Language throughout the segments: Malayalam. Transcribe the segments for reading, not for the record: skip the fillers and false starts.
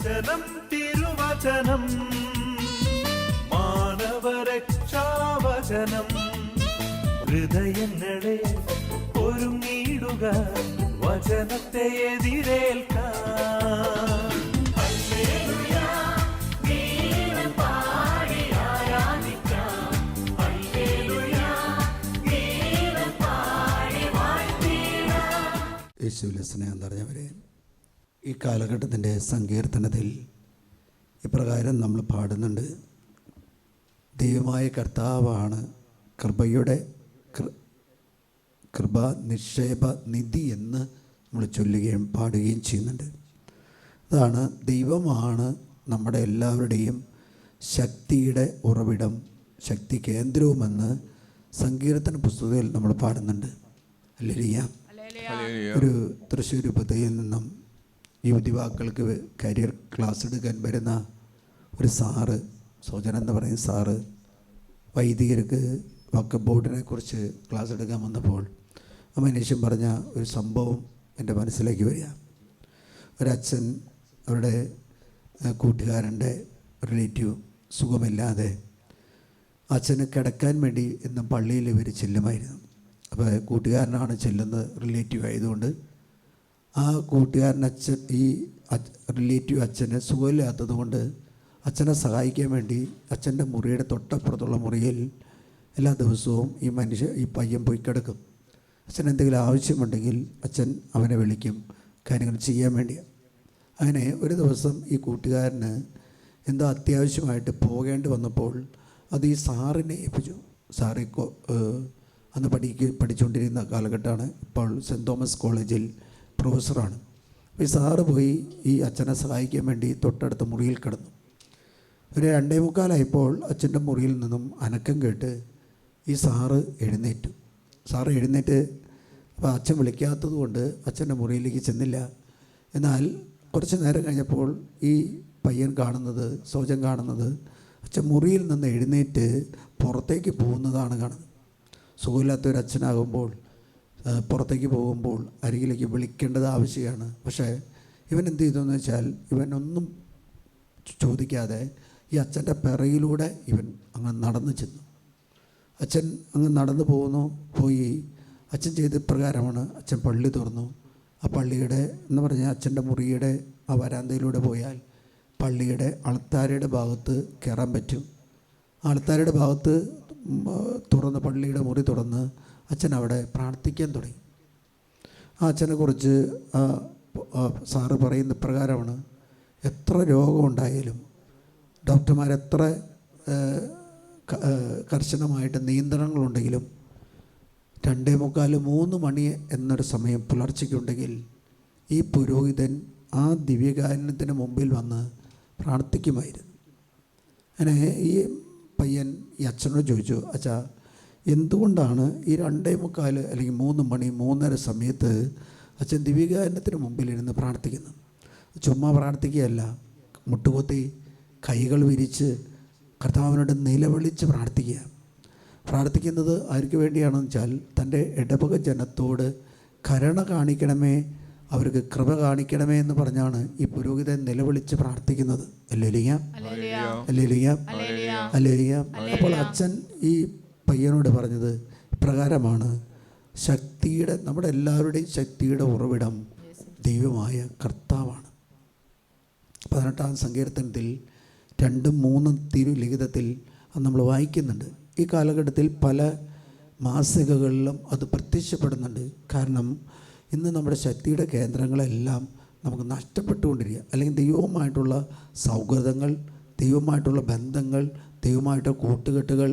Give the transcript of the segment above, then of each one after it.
വചനം തിരുവചനം മാനവരക്ഷാവചനം ഹൃദയങ്ങളെ ഒരുങ്ങിയിടുക വചനത്തെ എതിരേൽക്കാൻ. യേശുവിലെ സ്നേഹം നിറഞ്ഞവരെ, ഈ കാലഘട്ടത്തിൻ്റെ സങ്കീർത്തനത്തിൽ ഇപ്രകാരം നമ്മൾ പാടുന്നുണ്ട്. ദൈവമായ കർത്താവാണ് കൃപയുടെ കൃപ നിക്ഷേപ നിധി എന്ന് നമ്മൾ ചൊല്ലുകയും പാടുകയും ചെയ്യുന്നുണ്ട്. അതാണ് ദൈവമാണ് നമ്മുടെ എല്ലാവരുടെയും ശക്തിയുടെ ഉറവിടം, ശക്തി കേന്ദ്രവുമെന്ന് സങ്കീർത്തന പുസ്തകത്തിൽ നമ്മൾ പാടുന്നുണ്ട്. ഹല്ലേലൂയ. ഒരു തൃശ്ശൂർ പദ്ധതിയിൽ നിന്നും യുവതിവാക്കൾക്ക് കരിയർ ക്ലാസ് എടുക്കാൻ വരുന്ന ഒരു സാറ്, സോജന എന്ന് പറയുന്ന സാറ്, വൈദികർക്ക് വഖഫ് ബോർഡിനെ കുറിച്ച് ക്ലാസ് എടുക്കാൻ വന്നപ്പോൾ ആ മനുഷ്യൻ പറഞ്ഞ ഒരു സംഭവം എൻ്റെ മനസ്സിലേക്ക് വരിക. ഒരച്ഛൻ അവരുടെ കൂട്ടുകാരൻ്റെ റിലേറ്റീവ് സുഖമില്ലാതെ അച്ഛന് കിടക്കാൻ വേണ്ടി എന്നും പള്ളിയിൽ ഇവർ ചെല്ലുമായിരുന്നു. അപ്പോൾ കൂട്ടുകാരനാണ് ചെല്ലുന്നത്, റിലേറ്റീവ് ആയതുകൊണ്ട് ആ കൂട്ടുകാരനച്ഛൻ ഈ റിലേറ്റീവ് അച്ഛന് സുഖമില്ലാത്തത് കൊണ്ട് അച്ഛനെ സഹായിക്കാൻ വേണ്ടി അച്ഛൻ്റെ മുറിയുടെ തൊട്ടപ്പുറത്തുള്ള മുറിയിൽ എല്ലാ ദിവസവും ഈ പയ്യൻ പോയി കിടക്കും. അച്ഛൻ എന്തെങ്കിലും ആവശ്യമുണ്ടെങ്കിൽ അച്ഛൻ അവനെ വിളിക്കും കാര്യങ്ങൾ ചെയ്യാൻ വേണ്ടിയാണ്. അങ്ങനെ ഒരു ദിവസം ഈ കൂട്ടുകാരന് എന്തോ അത്യാവശ്യമായിട്ട് പോകേണ്ടി വന്നപ്പോൾ അത് ഈ സാറിനെ ഏൽപ്പിച്ചു. സാറ് അന്ന് പഠിച്ചുകൊണ്ടിരുന്ന കാലഘട്ടമാണ്. ഇപ്പോൾ സെൻറ്റ് തോമസ് കോളേജിൽ പ്രൊഫസറാണ്. അപ്പോൾ ഈ സാറ് പോയി ഈ അച്ഛനെ സഹായിക്കാൻ വേണ്ടി തൊട്ടടുത്ത മുറിയിൽ കിടന്നു. ഒരു 2:45 അച്ഛൻ്റെ മുറിയിൽ നിന്നും അനക്കം കേട്ട് ഈ സാറ് എഴുന്നേറ്റു. സാറ് എഴുന്നേറ്റ് അപ്പോൾ അച്ഛൻ വിളിക്കാത്തത് കൊണ്ട് അച്ഛൻ്റെ മുറിയിലേക്ക് ചെന്നില്ല. എന്നാൽ കുറച്ച് നേരം കഴിഞ്ഞപ്പോൾ ഈ പയ്യൻ കാണുന്നത്, സോജൻ കാണുന്നത്, അച്ഛൻ മുറിയിൽ നിന്ന് എഴുന്നേറ്റ് പുറത്തേക്ക് പോകുന്നതാണ് കാണുന്നത്. സുഖമില്ലാത്തൊരച്ഛനാകുമ്പോൾ പുറത്തേക്ക് പോകുമ്പോൾ അരികിലേക്ക് വിളിക്കേണ്ടത് ആവശ്യമാണ്. പക്ഷേ ഇവൻ എന്ത് ചെയ്തെന്ന് വെച്ചാൽ ഇവനൊന്നും ചോദിക്കാതെ ഈ അച്ഛൻ്റെ പിറകിലൂടെ ഇവൻ അങ്ങ് നടന്നു ചെന്നു. അച്ഛൻ അങ്ങ് നടന്നു പോയി അച്ഛൻ ചെയ്ത പ്രകാരമാണ്. അച്ഛൻ പള്ളി തുറന്നു. ആ പള്ളിയുടെ എന്ന് പറഞ്ഞാൽ അച്ഛൻ്റെ മുറിയുടെ ആ വരാന്തയിലൂടെ പോയാൽ പള്ളിയുടെ അൾത്താരയുടെ ഭാഗത്ത് കയറാൻ പറ്റും. അൾത്താരയുടെ ഭാഗത്ത് തുറന്ന് പള്ളിയുടെ മുറി തുറന്ന് അച്ഛൻ അവിടെ പ്രാർത്ഥിക്കാൻ തുടങ്ങി. ആ അച്ഛനെക്കുറിച്ച് സാറ് പറയുന്ന പ്രകാരമാണ്, എത്ര രോഗമുണ്ടായാലും ഡോക്ടർമാരെത്ര കർശനമായിട്ട് നിയന്ത്രണങ്ങളുണ്ടെങ്കിലും 2:45-3 മണി എന്നൊരു സമയം പുലർച്ചയ്ക്കുണ്ടെങ്കിൽ ഈ പുരോഹിതൻ ആ ദിവ്യകാരുണ്യത്തിന് മുമ്പിൽ വന്ന് പ്രാർത്ഥിക്കുമായിരുന്നു. അങ്ങനെ ഈ പയ്യൻ ഈ അച്ഛനോട് ചോദിച്ചു, അച്ഛാ എന്തുകൊണ്ടാണ് ഈ 2:45 അല്ലെങ്കിൽ 3 മണി 3:30 സമയത്ത് അച്ഛൻ ദിവ്യകാരുണ്യത്തിന് മുമ്പിലിരുന്ന് പ്രാർത്ഥിക്കുന്നത്? ചുമ്മാ പ്രാർത്ഥിക്കുകയല്ല, മുട്ടുകുത്തി കൈകൾ വിരിച്ച് കർത്താവിനോട് നിലവിളിച്ച് പ്രാർത്ഥിക്കുന്നത് ആർക്ക് വേണ്ടിയാണെന്ന് വെച്ചാൽ തൻ്റെ ഇടവക ജനത്തോട് കരുണ കാണിക്കണമേ, അവർക്ക് കൃപ കാണിക്കണമേ എന്ന് പറഞ്ഞാണ് ഈ പുരോഹിതൻ നിലവിളിച്ച് പ്രാർത്ഥിക്കുന്നത്. Hallelujah, hallelujah, hallelujah. അപ്പോൾ അച്ഛൻ ഈ പയ്യനോട് പറഞ്ഞത് ഇപ്രകാരമാണ്, നമ്മുടെ എല്ലാവരുടെയും ശക്തിയുടെ ഉറവിടം ദൈവമായ കർത്താവാണ്. 18-ാം സങ്കീർത്തനത്തിൽ 2-3 തിരുലിഖിതത്തിൽ അത് നമ്മൾ വായിക്കുന്നുണ്ട്. ഈ കാലഘട്ടത്തിൽ പല മാസികകളിലും അത് പ്രത്യക്ഷപ്പെടുന്നുണ്ട്. കാരണം ഇന്ന് നമ്മുടെ ശക്തിയുടെ കേന്ദ്രങ്ങളെല്ലാം നമുക്ക് നഷ്ടപ്പെട്ടുകൊണ്ടിരിക്കുക. അല്ലെങ്കിൽ ദൈവവുമായിട്ടുള്ള സൗഹൃദങ്ങൾ, ദൈവമായിട്ടുള്ള ബന്ധങ്ങൾ, ദൈവമായിട്ടുള്ള കൂട്ടുകെട്ടുകൾ,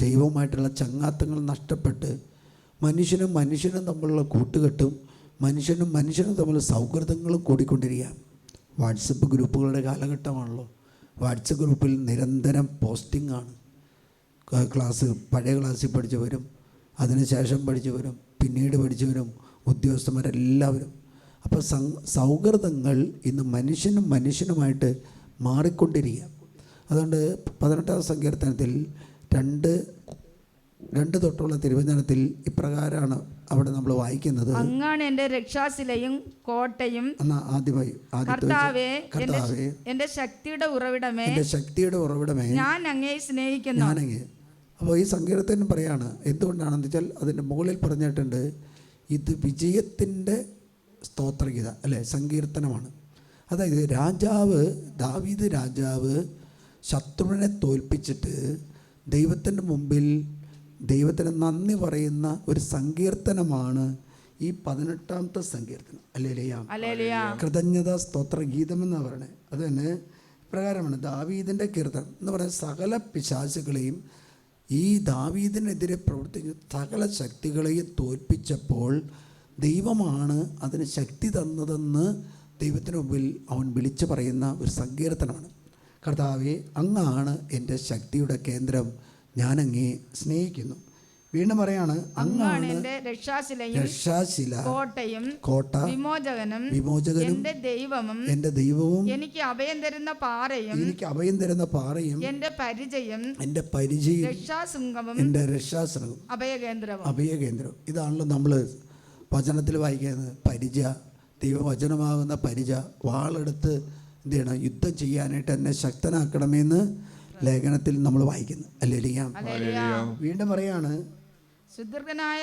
ദൈവവുമായിട്ടുള്ള ചങ്ങാത്തങ്ങൾ നഷ്ടപ്പെട്ട് മനുഷ്യനും തമ്മിലുള്ള കൂട്ടുകെട്ടും മനുഷ്യനും തമ്മിലുള്ള സൗഹൃദങ്ങളും കൂടിക്കൊണ്ടിരിക്കുക. വാട്സപ്പ് ഗ്രൂപ്പുകളുടെ കാലഘട്ടമാണല്ലോ. വാട്സപ്പ് ഗ്രൂപ്പിൽ നിരന്തരം പോസ്റ്റിംഗ് ആണ്. പഴയ ക്ലാസ്സിൽ പഠിച്ചവരും അതിനുശേഷം പഠിച്ചവരും പിന്നീട് പഠിച്ചവരും ഉദ്യോഗസ്ഥന്മാരെല്ലാവരും. അപ്പോൾ സൗഹൃദങ്ങൾ ഇന്ന് മനുഷ്യനുമായിട്ട് മാറിക്കൊണ്ടിരിക്കുക. അതുകൊണ്ട് 18-ാം സങ്കീർത്തനത്തിൽ 2 തൊട്ടുള്ള തിരുവചനത്തിൽ ഇപ്രകാരമാണ് അവിടെ നമ്മൾ വായിക്കുന്നത്, അങ്ങാണ് എന്റെ രക്ഷാശിലയും കോട്ടയും, എന്നാ ആദ്യമായി കർത്താവേ കർത്താവേ എന്റെ ശക്തിയുടെ ഉറവിടമേ, എൻ്റെ ശക്തിയുടെ ഉറവിടമേ, ഞാൻ അങ്ങയെ സ്നേഹിക്കുന്നു. ഞാനങ്ങേ. അപ്പോൾ ഈ സങ്കീർത്തനം പറയാണ്, എന്തുകൊണ്ടാണെന്ന് വെച്ചാൽ അതിൻ്റെ മുകളിൽ പറഞ്ഞിട്ടുണ്ട്, ഇത് വിജയത്തിൻ്റെ സ്തോത്രഗീത അല്ലേ, സങ്കീർത്തനമാണ്. അതായത് ദാവീദ് രാജാവ് ശത്രുവിനെ തോൽപ്പിച്ചിട്ട് ദൈവത്തിൻ്റെ മുമ്പിൽ ദൈവത്തിന് നന്ദി പറയുന്ന ഒരു സങ്കീർത്തനമാണ് ഈ 18ാമത്തെ സങ്കീർത്തനം. ഹല്ലേലൂയ. കൃതജ്ഞതാ സ്തോത്ര ഗീതമെന്നാണ് പറയുന്നത്. അത് തന്നെ പ്രകാരമാണ് ദാവീദിൻ്റെ കീർത്തനം എന്ന് പറയുന്നത്. സകല പിശാചുകളെയും ഈ ദാവീദിനെതിരെ പ്രവർത്തിക്കുന്ന സകല ശക്തികളെയും തോൽപ്പിച്ചപ്പോൾ ദൈവമാണ് അതിന് ശക്തി തന്നതെന്ന് ദൈവത്തിന് മുമ്പിൽ അവൻ വിളിച്ചു പറയുന്ന ഒരു സങ്കീർത്തനമാണ്. കർത്താവേ, അങ്ങാണ് എൻ്റെ ശക്തിയുടെ കേന്ദ്രം, ഞാനങ്ങേ സ്നേഹിക്കുന്നു. വീണ്ടും പറയാണ്, അങ്ങാണ് എന്റെ രക്ഷാശിലയും കോട്ടയും കോട്ട, വിമോചകനും എൻ്റെ ദൈവവും എനിക്ക് അഭയം തരുന്ന പാറയും എന്റെ പരിചയം രക്ഷാശൃംഗവും എൻ്റെ രക്ഷാശൃംഗവും അഭയകേന്ദ്രവും. ഇതാണല്ലോ നമ്മൾ വചനത്തിൽ വായിക്കുന്നത്. പരിച, ദൈവവചനമാകുന്ന പരിച. വാളെടുത്ത് എന്ത് ചെയ്യണം? യുദ്ധം ചെയ്യാനായിട്ട് എന്നെ ശക്തനാക്കണമെന്ന് ലേഖനത്തിൽ നമ്മൾ വായിക്കുന്നു. ഹല്ലേലൂയ. വീണ്ടും പറയാണ്, സുദീർഘനായ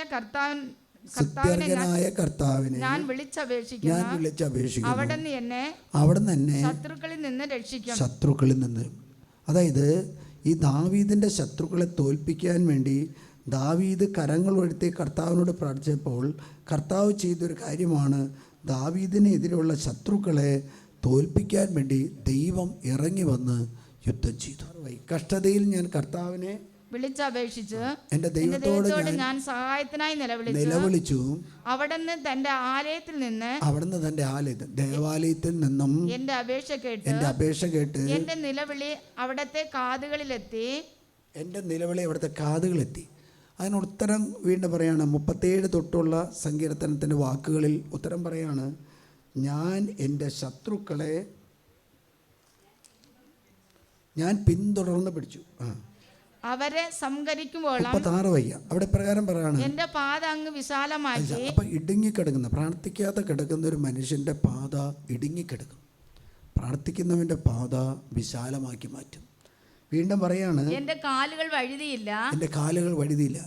കർത്താവിനെ ഞാൻ വിളിച്ചപേക്ഷിക്കുന്നു, അവിടുന്ന് എന്നെ ശത്രുക്കളിൽ നിന്ന്. അതായത് ഈ ദാവീദിൻ്റെ ശത്രുക്കളെ തോൽപ്പിക്കാൻ വേണ്ടി ദാവീദ് കരങ്ങൾ ഉയർത്തി കർത്താവിനോട് പ്രാർത്ഥിച്ചപ്പോൾ കർത്താവ് ചെയ്തൊരു കാര്യമാണ്, ദാവീദിനെതിരെയുള്ള ശത്രുക്കളെ തോൽപ്പിക്കാൻ വേണ്ടി ദൈവം ഇറങ്ങി വന്ന് യുദ്ധം ചെയ്തു. കഷ്ടതയിൽ ഞാൻ കർത്താവിനെ വിളിച്ചപേക്ഷിച്ച് എൻ്റെ ദൈവത്തോട് ഞാൻ സഹായത്തിനായി നിലവിളിച്ചു. അവിടുന്ന് തന്റെ ദേവാലയത്തിൽ നിന്നും എൻ്റെ അപേക്ഷ കേട്ട് എൻ്റെ നിലവിളി അവിടുത്തെ കാതുകളെത്തി. അതിന് ഉത്തരം വീണ്ടും പറയാണ്. 37 തൊട്ടുള്ള സങ്കീർത്തനത്തിൻ്റെ വാക്കുകളിൽ ഉത്തരം പറയാണ്, ഞാൻ എൻ്റെ ശത്രുക്കളെ ഞാൻ പിന്തുടർന്ന് പിടിച്ചു. അവരെ സംഹരിക്കുമ്പോൾ അവിടെ പ്രകാരം പറയാണ്, എന്റെ പാത അങ്ങ് വിശാലമാക്കി. അപ്പൊ ഇടുങ്ങിക്കിടക്കുന്ന, പ്രാർത്ഥിക്കാതെ കിടക്കുന്ന ഒരു മനുഷ്യന്റെ പാത ഇടുങ്ങിക്കിടക്കും. പ്രാർത്ഥിക്കുന്നവന്റെ പാത വിശാലമാക്കി മാറ്റും. വീണ്ടും പറയാണ്, എന്റെ കാലുകൾ വഴുതിയില്ല.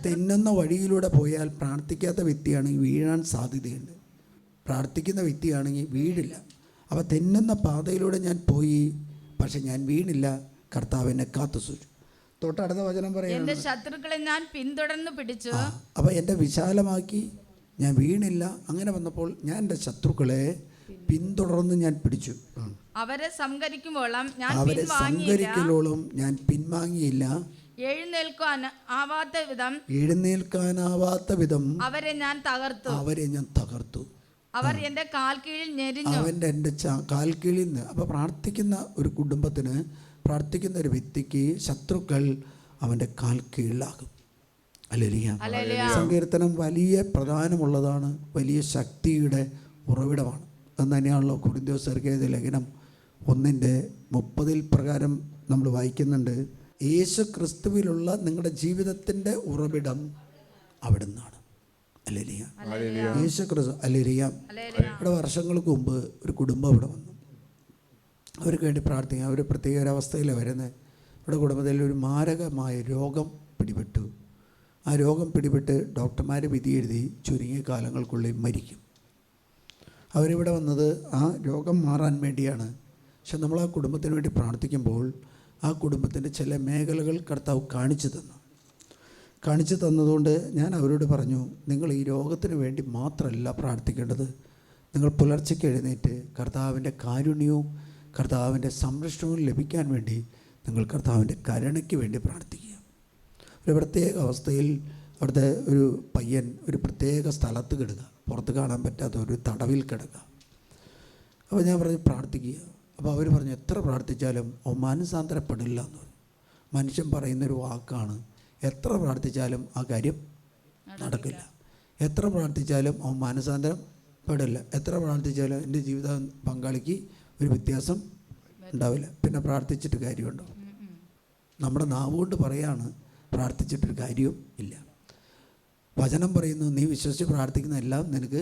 തെന്നുന്ന വഴിയിലൂടെ പോയാൽ പ്രാർത്ഥിക്കാത്ത വ്യക്തിയാണെങ്കിൽ വീഴാൻ സാധ്യതയുണ്ട്. പ്രാർത്ഥിക്കുന്ന വ്യക്തിയാണെങ്കിൽ വീഴില്ല. അപ്പോൾ തെന്നുന്ന പാതയിലൂടെ ഞാൻ പോയി, പക്ഷെ ഞാൻ വീണില്ല. കർത്താവ് എന്നെ കാത്തു സൂക്ഷിച്ചു. തൊട്ടടുത്ത വചനം പറയാം, എന്റെ ശത്രുക്കളെ ഞാൻ പിന്തുടർന്ന് പിടിച്ചു. അപ്പോൾ എന്നെ വിശാലമാക്കി, ഞാൻ വീണില്ല. അങ്ങനെ വന്നപ്പോൾ ഞാൻ എൻ്റെ ശത്രുക്കളെ പിന്തുടർന്ന് ഞാൻ പിടിച്ചു. അവരെ സംഹരിക്കുമ്പോഴും ഞാൻ പിൻവാങ്ങിയില്ല. എഴുന്നേൽക്കാനാവാത്ത വിധം അവരെ ഞാൻ തകർത്തു. അവർ എൻ്റെ കാൽ കീഴിൽ ഞെരിഞ്ഞു. അവൻ്റെ എൻ്റെ കാൽ കീഴിൽ നിന്ന്. അപ്പോൾ പ്രാർത്ഥിക്കുന്ന ഒരു കുടുംബത്തിന്, പ്രാർത്ഥിക്കുന്ന ഒരു വ്യക്തിക്ക് ശത്രുക്കൾ അവൻ്റെ കാൽ കീഴിലാകും. ഹല്ലേലൂയ. സങ്കീർത്തനം വലിയ പ്രധാനമുള്ളതാണ്, വലിയ ശക്തിയുടെ ഉറവിടമാണ്. എന്ന് തന്നെയാണല്ലോ കൊരിന്ത്യർക്ക് എഴുതിയ ലേഖനം 1:30 പ്രകാരം നമ്മൾ വായിക്കുന്നുണ്ട്, യേശു ക്രിസ്തുവിലുള്ള നിങ്ങളുടെ ജീവിതത്തിൻ്റെ ഉറവിടം അവിടെ നിന്നാണ്. ഹല്ലേലൂയ. യേശു ക്രിസ്തു. ഹല്ലേലൂയ. ഇവിടെ വർഷങ്ങൾക്ക് മുമ്പ് ഒരു കുടുംബം ഇവിടെ വന്നു. അവർക്ക് വേണ്ടി പ്രാർത്ഥിക്കാം. അവർ പ്രത്യേക ഒരവസ്ഥയിലാണ് വരുന്നത്. ഇവിടെ കുടുംബത്തിൽ ഒരു മാരകമായ രോഗം പിടിപെട്ടു. ആ രോഗം പിടിപെട്ട് ഡോക്ടർമാർ വിധി എഴുതി ചുരുങ്ങിയ കാലങ്ങൾക്കുള്ളിൽ മരിക്കും. അവരിവിടെ വന്നത് ആ രോഗം മാറാൻ വേണ്ടിയാണ്. പക്ഷെ നമ്മൾ ആ കുടുംബത്തിന് വേണ്ടി പ്രാർത്ഥിക്കുമ്പോൾ ആ കുടുംബത്തിൻ്റെ ചില മേഖലകൾ കർത്താവ് കാണിച്ചു തന്നതുകൊണ്ട് ഞാൻ അവരോട് പറഞ്ഞു, നിങ്ങൾ ഈ രോഗത്തിന് വേണ്ടി മാത്രമല്ല പ്രാർത്ഥിക്കേണ്ടത്, നിങ്ങൾ പുലർച്ചയ്ക്ക് എഴുന്നേറ്റ് കർത്താവിൻ്റെ കാരുണ്യവും കർത്താവിൻ്റെ സംരക്ഷണവും ലഭിക്കാൻ വേണ്ടി നിങ്ങൾ കർത്താവിൻ്റെ കരുണയ്ക്ക് വേണ്ടി പ്രാർത്ഥിക്കുക. ഒരു പ്രത്യേക അവസ്ഥയിൽ അവിടുത്തെ ഒരു പയ്യൻ ഒരു പ്രത്യേക സ്ഥലത്ത് കിടക്കുക, പുറത്ത് കാണാൻ പറ്റാത്ത ഒരു തടവിൽ കിടക്കുക. അപ്പോൾ ഞാൻ പറഞ്ഞു പ്രാർത്ഥിക്കുക. അപ്പോൾ അവർ പറഞ്ഞു എത്ര പ്രാർത്ഥിച്ചാലും അവൻ മാനസാന്തരപ്പെടില്ല എന്ന് പറഞ്ഞു. മനുഷ്യൻ പറയുന്നൊരു വാക്കാണ്, എത്ര പ്രാർത്ഥിച്ചാലും ആ കാര്യം നടക്കില്ല. എത്ര പ്രാർത്ഥിച്ചാലും അവൻ മാനസാന്തരപ്പെടില്ല. എത്ര പ്രാർത്ഥിച്ചാലും എൻ്റെ ജീവിത പങ്കാളിക്ക് ഒരു വ്യത്യാസം ഉണ്ടാവില്ല. പിന്നെ പ്രാർത്ഥിച്ചിട്ട് കാര്യമുണ്ടോ? നമ്മുടെ നാവ് കൊണ്ട് പറയാണ്, പ്രാർത്ഥിച്ചിട്ടൊരു കാര്യവും ഇല്ല. വചനം പറയുന്നു, നീ വിശ്വസിച്ച് പ്രാർത്ഥിക്കുന്ന എല്ലാം നിനക്ക്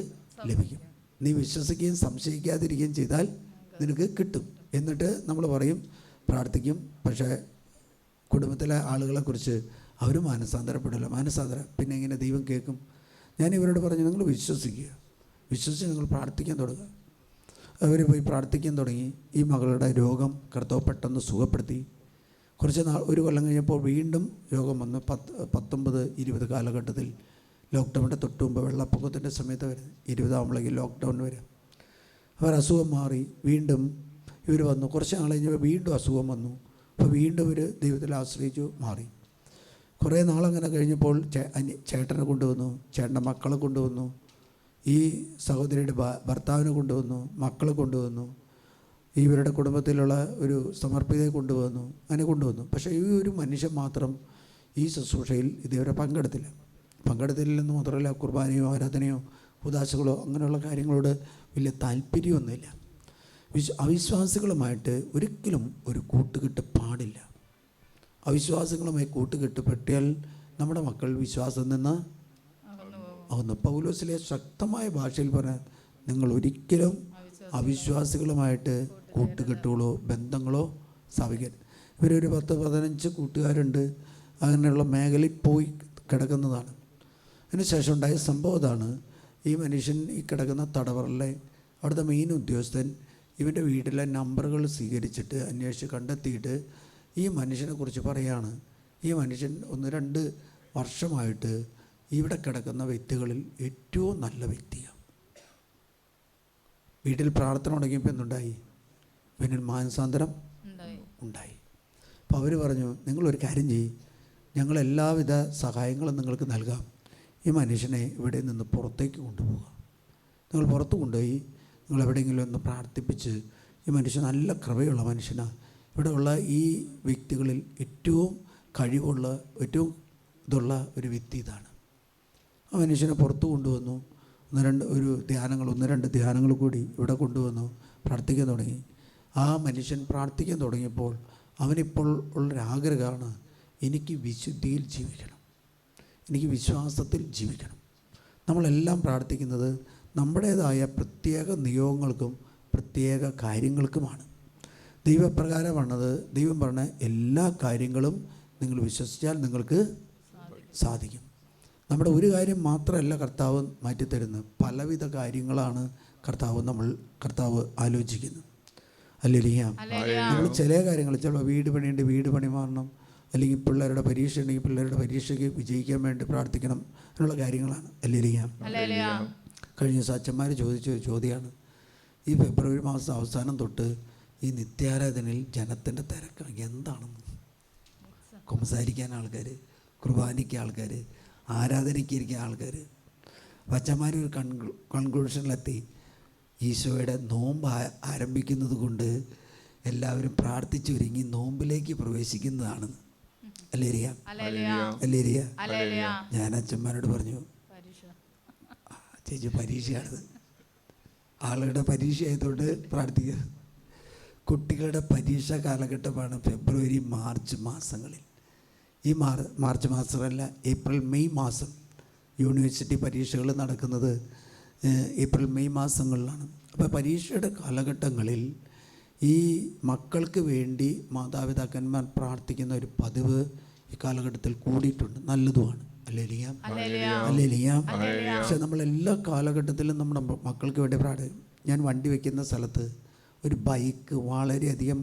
ലഭിക്കും. നീ വിശ്വസിക്കുകയും സംശയിക്കാതിരിക്കുകയും ചെയ്താൽ നിനക്ക് കിട്ടും. എന്നിട്ട് നമ്മൾ പറയും പ്രാർത്ഥിക്കും, പക്ഷേ കുടുംബത്തിലെ ആളുകളെക്കുറിച്ച് അവർ മാനസാന്തരപ്പെടില്ല. പിന്നെ എങ്ങനെ ദൈവം കേൾക്കും? ഞാൻ ഇവരോട് പറഞ്ഞു, നിങ്ങൾ വിശ്വസിക്കുക, വിശ്വസിച്ച് നിങ്ങൾ പ്രാർത്ഥിക്കാൻ തുടങ്ങുക. അവർ പോയി പ്രാർത്ഥിക്കാൻ തുടങ്ങി. ഈ മകളുടെ രോഗം കർത്താവ് പെട്ടെന്ന് സുഖപ്പെടുത്തി. കുറച്ച് നാൾ, ഒരു കൊല്ലം കഴിഞ്ഞപ്പോൾ വീണ്ടും രോഗം വന്നു. 19-20 കാലഘട്ടത്തിൽ ലോക്ക്ഡൗണിൻ്റെ തൊട്ട് മുമ്പ്, വെള്ളപ്പൊക്കത്തിൻ്റെ സമയത്ത് വരെ 20 ആകുമ്പോഴേക്കും ലോക്ക്ഡൗൺ വരെ അവർ അസുഖം മാറി. വീണ്ടും ഇവർ വന്നു. കുറച്ച് നാൾ കഴിഞ്ഞപ്പോൾ വീണ്ടും അസുഖം വന്നു. അപ്പോൾ വീണ്ടും ഇവർ ദൈവത്തിൽ ആശ്രയിച്ചു, മാറി. കുറേ നാളങ്ങനെ കഴിഞ്ഞപ്പോൾ ചേട്ടനെ കൊണ്ടുവന്നു, ചേട്ടൻ്റെ മക്കളെ കൊണ്ടുവന്നു, ഈ സഹോദരിയുടെ ഭർത്താവിനെ കൊണ്ടുവന്നു, മക്കളെ കൊണ്ടുവന്നു, ഇവരുടെ കുടുംബത്തിലുള്ള ഒരു സമർപ്പിതയെ കൊണ്ടുവന്നു, അങ്ങനെ കൊണ്ടുവന്നു. പക്ഷേ ഈ ഒരു മനുഷ്യൻ മാത്രം ഈ ശുശ്രൂഷയിൽ ഇതുവരെ പങ്കെടുത്തില്ലെന്ന് മാത്രമല്ല, കുർബാനയോ ആരാധനയോ ഉദാശകളോ അങ്ങനെയുള്ള കാര്യങ്ങളോട് വലിയ താല്പര്യമൊന്നുമില്ല. അവിശ്വാസികളുമായിട്ട് ഒരിക്കലും ഒരു കൂട്ടുകെട്ട് പാടില്ല. അവിശ്വാസികളുമായി കൂട്ടുകെട്ടുപെട്ടിയാൽ നമ്മുടെ മക്കൾ വിശ്വാസം നിന്ന് അകന്നു. പൗലോസിലെ ശക്തമായ ഭാഷയിൽ പറഞ്ഞാൽ, നിങ്ങൾ ഒരിക്കലും അവിശ്വാസികളുമായിട്ട് കൂട്ടുകെട്ടുകളോ ബന്ധങ്ങളോ സ്ഥാപിക്കരുത്. ഇവരൊരു 10-15 കൂട്ടുകാരുണ്ട്, അങ്ങനെയുള്ള മേഖലയിൽ പോയി കിടക്കുന്നതാണ്. അതിനുശേഷം ഉണ്ടായ സംഭവം ഇതാണ്. ഈ മനുഷ്യൻ ഈ കിടക്കുന്ന തടവറിലെ അവിടുത്തെ മെയിൻ ഉദ്യോഗസ്ഥൻ ഇവൻ്റെ വീട്ടിലെ നമ്പറുകൾ സ്വീകരിച്ചിട്ട് അന്വേഷിച്ച് കണ്ടെത്തിയിട്ട് ഈ മനുഷ്യനെക്കുറിച്ച് പറയാണ്, ഈ മനുഷ്യൻ 1-2 വർഷമായിട്ട് ഇവിടെ കിടക്കുന്ന വ്യക്തികളിൽ ഏറ്റവും നല്ല വ്യക്തിയാണ്. വീട്ടിൽ പ്രാർത്ഥന തുടങ്ങിയപ്പോൾ എന്തുണ്ടായി? ഇവനിൽ മാനസാന്തരം ഉണ്ടായി. അപ്പോൾ അവർ പറഞ്ഞു, നിങ്ങളൊരു കാര്യം ചെയ്യും, ഞങ്ങൾ എല്ലാവിധ സഹായങ്ങളും നിങ്ങൾക്ക് നൽകാം. ഈ മനുഷ്യനെ ഇവിടെ നിന്ന് പുറത്തേക്ക് കൊണ്ടുപോകുക. നിങ്ങൾ പുറത്ത് കൊണ്ടുപോയി നിങ്ങൾ എവിടെയെങ്കിലും ഒന്ന് പ്രാർത്ഥിപ്പിച്ച്, ഈ മനുഷ്യൻ നല്ല കൃപയുള്ള മനുഷ്യനാണ്, ഇവിടെയുള്ള ഈ വ്യക്തികളിൽ ഏറ്റവും കഴിവുള്ള ഏറ്റവും ഇതുള്ള ഒരു വ്യക്തി ഇതാണ്. ആ മനുഷ്യനെ പുറത്ത് കൊണ്ടുവന്നു. 1-2 ധ്യാനങ്ങൾ കൂടി ഇവിടെ കൊണ്ടുവന്നു, പ്രാർത്ഥിക്കാൻ തുടങ്ങി. ആ മനുഷ്യൻ പ്രാർത്ഥിക്കാൻ തുടങ്ങിയപ്പോൾ അവനിപ്പോൾ ഉള്ളൊരാഗ്രഹമാണ്, എനിക്ക് വിശുദ്ധിയിൽ ജീവിക്കണം, എനിക്ക് വിശ്വാസത്തിൽ ജീവിക്കണം. നമ്മളെല്ലാം പ്രാർത്ഥിക്കുന്നത് നമ്മുടേതായ പ്രത്യേക നിയോഗങ്ങൾക്കും പ്രത്യേക കാര്യങ്ങൾക്കുമാണ്. ദൈവപ്രകാരമാണത്. ദൈവം പറഞ്ഞ എല്ലാ കാര്യങ്ങളും നിങ്ങൾ വിശ്വസിച്ചാൽ നിങ്ങൾക്ക് സാധിക്കും. നമ്മുടെ ഒരു കാര്യം മാത്രമല്ല കർത്താവ് മാറ്റിത്തരുന്നത്, പലവിധ കാര്യങ്ങളാണ് കർത്താവ് ആലോചിക്കുന്നത്. ഹല്ലേലൂയ. നമ്മൾ ചില കാര്യങ്ങൾ, ചിലപ്പോൾ വീട് പണിയുണ്ട്, വീട് പണി മാറണം, അല്ലെങ്കിൽ പിള്ളേരുടെ പരീക്ഷ ഉണ്ടെങ്കിൽ പിള്ളേരുടെ പരീക്ഷയ്ക്ക് വിജയിക്കാൻ വേണ്ടി പ്രാർത്ഥിക്കണം, എന്നുള്ള കാര്യങ്ങളാണ്. ഹല്ലേലൂയ. കഴിഞ്ഞ ദിവസം അച്ഛന്മാർ ചോദിച്ച ചോദ്യമാണ്, ഈ ഫെബ്രുവരി മാസം അവസാനം തൊട്ട് ഈ നിത്യാരാധനയിൽ ജനത്തിൻ്റെ തിരക്കാണ് എന്താണെന്ന്. സംസാരിക്കാൻ ആൾക്കാർ, കുർബാനയ്ക്ക് ആൾക്കാർ, ആരാധനയ്ക്ക് ഇരിക്കാൻ ആൾക്കാർ. അച്ഛന്മാർ ഒരു കൺക്ലൂഷനിലെത്തി, ഈശോയുടെ നോമ്പ് ആരംഭിക്കുന്നത് കൊണ്ട് എല്ലാവരും പ്രാർത്ഥിച്ചൊരുങ്ങി നോമ്പിലേക്ക് പ്രവേശിക്കുന്നതാണ്. അല്ലേരിയ അല്ലേരിയ. ഞാൻ അച്ഛന്മാരോട് പറഞ്ഞു, ചേച്ചി പരീക്ഷയാണത്, ആളുകളുടെ പരീക്ഷ ആയതുകൊണ്ട് പ്രാർത്ഥിക്കുക. കുട്ടികളുടെ പരീക്ഷ കാലഘട്ടമാണ് ഫെബ്രുവരി മാർച്ച് മാസങ്ങളിൽ. ഈ മാർച്ച് മാസമല്ല, ഏപ്രിൽ മെയ് മാസം യൂണിവേഴ്സിറ്റി പരീക്ഷകൾ നടക്കുന്നത് ഏപ്രിൽ മെയ് മാസങ്ങളിലാണ്. അപ്പോൾ പരീക്ഷയുടെ കാലഘട്ടങ്ങളിൽ ഈ മക്കൾക്ക് വേണ്ടി മാതാപിതാക്കന്മാർ പ്രാർത്ഥിക്കുന്ന ഒരു പതിവ് ഈ കാലഘട്ടത്തിൽ കൂടിയിട്ടുണ്ട്. നല്ലതുമാണ്. Hallelujah hallelujah. പക്ഷെ നമ്മളെല്ലാ കാലഘട്ടത്തിലും നമ്മുടെ മക്കൾക്ക് വേണ്ടി പ്രാർത്ഥിക്കും. ഞാൻ വണ്ടി വയ്ക്കുന്ന സ്ഥലത്ത് ഒരു ബൈക്ക് വളരെയധികം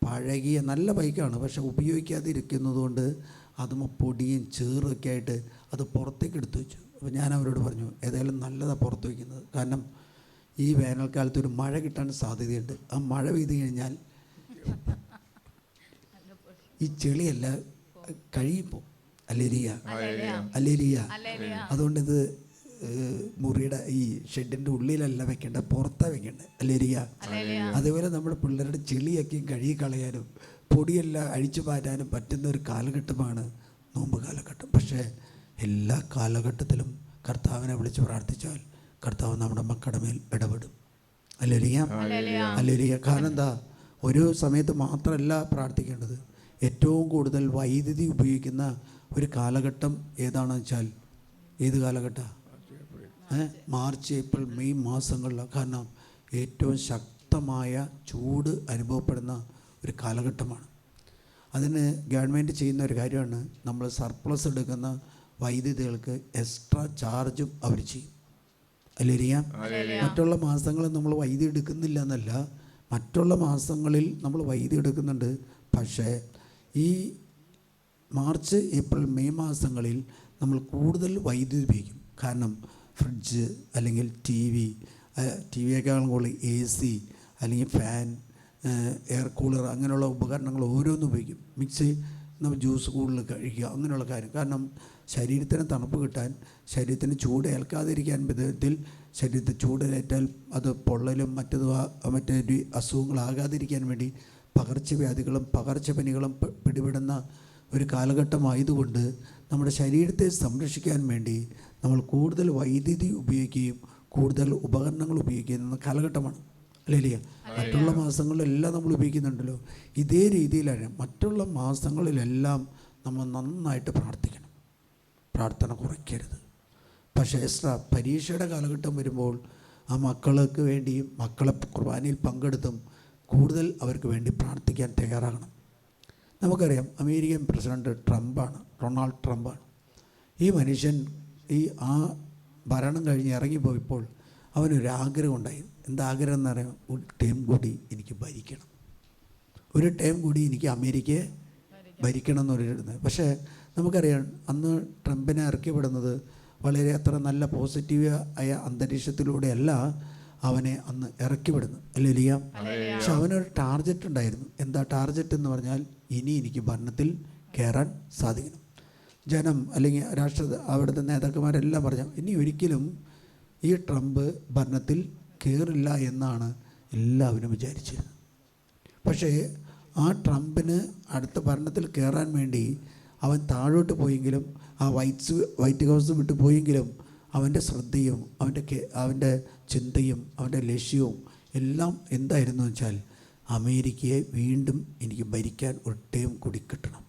പഴകിയ നല്ല ബൈക്കാണ്, പക്ഷെ ഉപയോഗിക്കാതെ ഇരിക്കുന്നത് കൊണ്ട് അതും പൊടിയും ചേറുമൊക്കെ ആയിട്ട് അത് പുറത്തേക്ക് എടുത്തു വെച്ചു. അപ്പോൾ ഞാൻ അവരോട് പറഞ്ഞു, ഏതായാലും നല്ലതാണ് പുറത്ത് വയ്ക്കുന്നത്, കാരണം ഈ വേനൽക്കാലത്ത് ഒരു മഴ കിട്ടാൻ സാധ്യതയുണ്ട്. ആ മഴ പെയ്ത് കഴിഞ്ഞാൽ ഈ ചെളിയല്ല കഴിയുമ്പോൾ. അല്ലേരിയ അല്ലേരിയ. അതുകൊണ്ടിത് മുറിയുടെ ഈ ഷെഡിൻ്റെ ഉള്ളിലല്ല വെക്കേണ്ട, പുറത്താണ് വെക്കേണ്ടത്. അല്ലേരിയ. അതേപോലെ നമ്മുടെ പിള്ളേരുടെ ചെളിയൊക്കെയും കഴുകി കളയാനും പൊടിയെല്ലാം അഴിച്ചു മാറ്റാനും പറ്റുന്ന ഒരു കാലഘട്ടമാണ് നോമ്പ് കാലഘട്ടം. പക്ഷേ എല്ലാ കാലഘട്ടത്തിലും കർത്താവിനെ വിളിച്ച് പ്രാർത്ഥിച്ചാൽ കർത്താവ് നമ്മുടെ മക്കളുടെ മേൽ ഇടപെടും. അല്ലേരിയ അല്ലേരിയ. കാരണം എന്താ, ഒരു സമയത്ത് മാത്രമല്ല പ്രാർത്ഥിക്കേണ്ടത്. ഏറ്റവും കൂടുതൽ വൈദ്യുതി ഉപയോഗിക്കുന്ന ഒരു കാലഘട്ടം ഏതാണെന്ന് വെച്ചാൽ ഏത് കാലഘട്ടമാണ്? മാർച്ച്, ഏപ്രിൽ, മെയ് മാസങ്ങളിലാണ്. കാരണം ഏറ്റവും ശക്തമായ ചൂട് അനുഭവപ്പെടുന്ന ഒരു കാലഘട്ടമാണ്. അതിന് ഗവൺമെൻറ് ചെയ്യുന്ന ഒരു കാര്യമാണ്, നമ്മൾ സർപ്ലസ് എടുക്കുന്ന വൈദ്യുതികൾക്ക് എക്സ്ട്രാ ചാർജും അവർ ചെയ്യും. അല്ലേരിയാം. മറ്റുള്ള മാസങ്ങളിൽ നമ്മൾ വൈദ്യുതി എടുക്കുന്നില്ല എന്നല്ല, മറ്റുള്ള മാസങ്ങളിൽ നമ്മൾ വൈദ്യുതി എടുക്കുന്നുണ്ട്. പക്ഷേ ഈ മാർച്ച്, ഏപ്രിൽ, മെയ് മാസങ്ങളിൽ നമ്മൾ കൂടുതൽ വൈദ്യുതി ഉപയോഗിക്കും. കാരണം ഫ്രിഡ്ജ് അല്ലെങ്കിൽ ടി വിയേക്കാളും കൂടുതൽ AC അല്ലെങ്കിൽ ഫാൻ, എയർ കൂളർ, അങ്ങനെയുള്ള ഉപകരണങ്ങൾ ഓരോന്നും ഉപയോഗിക്കും. മിക്സി, നമ്മൾ ജ്യൂസ് കൂടുതൽ കഴിക്കുക, അങ്ങനെയുള്ള കാര്യം. കാരണം ശരീരത്തിന് തണുപ്പ് കിട്ടാൻ, ശരീരത്തിന് ചൂട് ഏൽക്കാതിരിക്കാൻ വിധത്തിൽ ശരീരത്തിൽ ചൂടേറ്റാൽ അത് പൊള്ളലും മറ്റൊരു അസുഖങ്ങളാകാതിരിക്കാൻ വേണ്ടി പകർച്ചവ്യാധികളും പകർച്ചപ്പനികളും പിടിപെടുന്ന ഒരു കാലഘട്ടമായതുകൊണ്ട് നമ്മുടെ ശരീരത്തെ സംരക്ഷിക്കാൻ വേണ്ടി നമ്മൾ കൂടുതൽ വൈദ്യുതി ഉപയോഗിക്കുകയും കൂടുതൽ ഉപകരണങ്ങൾ ഉപയോഗിക്കുന്ന കാലഘട്ടമാണ്. അല്ലേ? മറ്റുള്ള മാസങ്ങളിലെല്ലാം നമ്മൾ ഉപയോഗിക്കുന്നുണ്ടല്ലോ. ഇതേ രീതിയിലാണ് മറ്റുള്ള മാസങ്ങളിലെല്ലാം നമ്മൾ നന്നായിട്ട് പ്രാർത്ഥിക്കണം. പ്രാർത്ഥന കുറയ്ക്കരുത്. പക്ഷേ പരീക്ഷയുടെ കാലഘട്ടം വരുമ്പോൾ ആ മക്കൾക്ക് വേണ്ടിയും മക്കളെ കുർബാനയിൽ പങ്കെടുത്തും കൂടുതൽ അവർക്ക് വേണ്ടി പ്രാർത്ഥിക്കാൻ തയ്യാറാകണം. നമുക്കറിയാം, അമേരിക്കൻ പ്രസിഡന്റ് റൊണാൾഡ് ട്രംപാണ്. ഈ മനുഷ്യൻ ആ ഭരണം കഴിഞ്ഞ് ഇറങ്ങിപ്പോയപ്പോൾ അവനൊരാഗ്രഹം ഉണ്ടായി. എന്താഗ്രഹം എന്ന് പറയാം? ഒരു ടേം കൂടി എനിക്ക് ഭരിക്കണം, ഒരു ടേം കൂടി എനിക്ക് അമേരിക്കയെ ഭരിക്കണം എന്നൊരു. പക്ഷേ നമുക്കറിയാം, അന്ന് ട്രംപിനെ ഇറക്കിവിടുന്നത് വളരെ അത്ര നല്ല പോസിറ്റീവ് ആയ അന്തരീക്ഷത്തിലൂടെയല്ല അവനെ അന്ന് ഇറക്കിവിടുന്നു. അല്ലേ? പക്ഷെ അവനൊരു ടാർഗറ്റ് ഉണ്ടായിരുന്നു. എന്താ ടാർഗറ്റ് എന്ന് പറഞ്ഞാൽ, ഇനി എനിക്ക് ഭരണത്തിൽ കയറാൻ സാധിക്കണം. ജനം അല്ലെങ്കിൽ അവിടുത്തെ നേതാക്കന്മാരെല്ലാം പറഞ്ഞു, ഇനി ഒരിക്കലും ഈ ട്രംപ് ഭരണത്തിൽ കയറില്ല എന്നാണ് എല്ലാവരും വിചാരിച്ചത്. പക്ഷേ ആ ട്രംപിന് അടുത്ത ഭരണത്തിൽ കയറാൻ വേണ്ടി അവൻ താഴോട്ട് പോയെങ്കിലും, ആ വൈറ്റ് ഹൗസ് വിട്ട് പോയെങ്കിലും, അവൻ്റെ ശ്രദ്ധയും അവൻ്റെ ചിന്തയും അവൻ്റെ ലക്ഷ്യവും എല്ലാം എന്തായിരുന്നു വെച്ചാൽ, അമേരിക്കയെ വീണ്ടും എനിക്ക് ഭരിക്കാൻ ഒരു ടേം കൂടി കിട്ടണം.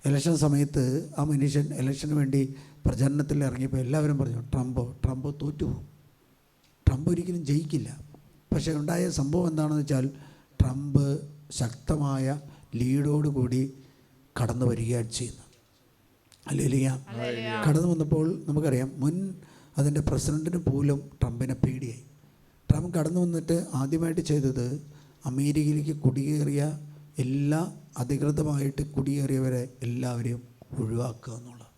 ഇലക്ഷൻ സമയത്ത് ആ മനുഷ്യൻ ഇലക്ഷന് വേണ്ടി പ്രചരണത്തിൽ ഇറങ്ങിയപ്പോൾ എല്ലാവരും പറഞ്ഞു, ട്രംപ് തോറ്റുപോകും, ട്രംപ് ഒരിക്കലും ജയിക്കില്ല. പക്ഷേ ഉണ്ടായ സംഭവം എന്താണെന്ന് വെച്ചാൽ, ട്രംപ് ശക്തമായ ലീഡോടുകൂടി കടന്നു വരികയാണ് ചെയ്യുന്നത്. അല്ലേലിയാ. കടന്നു വന്നപ്പോൾ നമുക്കറിയാം, അതിൻ്റെ പ്രസിഡൻറ്റിന് പോലും ട്രംപിനെ പേടിയായി. ട്രംപ് കടന്നു വന്നിട്ട് ആദ്യമായിട്ട് ചെയ്തത്, അമേരിക്കയിലേക്ക് കുടിയേറിയ അധികൃതമായിട്ട് കുടിയേറിയവരെ എല്ലാവരെയും ഒഴിവാക്കുക എന്നുള്ളത്.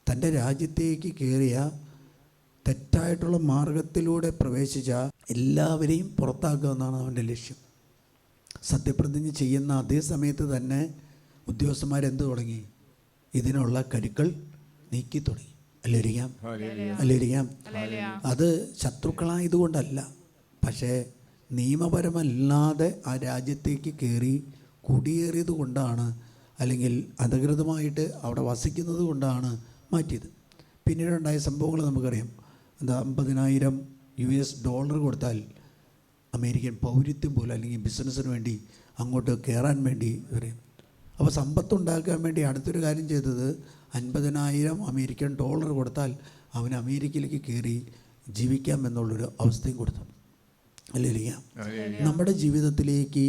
തൻ്റെ രാജ്യത്തേക്ക് കയറിയ തെറ്റായിട്ടുള്ള മാർഗത്തിലൂടെ പ്രവേശിച്ച എല്ലാവരെയും പുറത്താക്കുക എന്നാണ് അവൻ്റെ ലക്ഷ്യം. സത്യപ്രതിജ്ഞ ചെയ്യുന്ന അതേ സമയത്ത് തന്നെ ഉദ്യോഗസ്ഥന്മാരെന്ത് തുടങ്ങി? ഇതിനുള്ള കരുക്കൾ നീക്കി തുടങ്ങി. അല്ലേരിക്കാം. അത് ശത്രുക്കളായതുകൊണ്ടല്ല, പക്ഷേ നിയമപരമല്ലാതെ ആ രാജ്യത്തേക്ക് കയറി കുടിയേറിയത് കൊണ്ടാണ്, അല്ലെങ്കിൽ അധികൃതമായിട്ട് അവിടെ വസിക്കുന്നത് കൊണ്ടാണ് മാറ്റിയത്. പിന്നീടുണ്ടായ സംഭവങ്ങൾ നമുക്കറിയാം. എന്താ, $50,000 കൊടുത്താൽ അമേരിക്കൻ പൗരത്വം പോലെ, അല്ലെങ്കിൽ ബിസിനസ്സിന് വേണ്ടി അങ്ങോട്ട് കയറാൻ വേണ്ടി വരും. അപ്പോൾ സമ്പത്തുണ്ടാക്കാൻ വേണ്ടി അടുത്തൊരു കാര്യം ചെയ്തത്, $50,000 കൊടുത്താൽ അവന് അമേരിക്കയിലേക്ക് കയറി ജീവിക്കാം എന്നുള്ളൊരു അവസ്ഥയും കൊടുത്തു. അല്ലേ? നമ്മുടെ ജീവിതത്തിലേക്ക്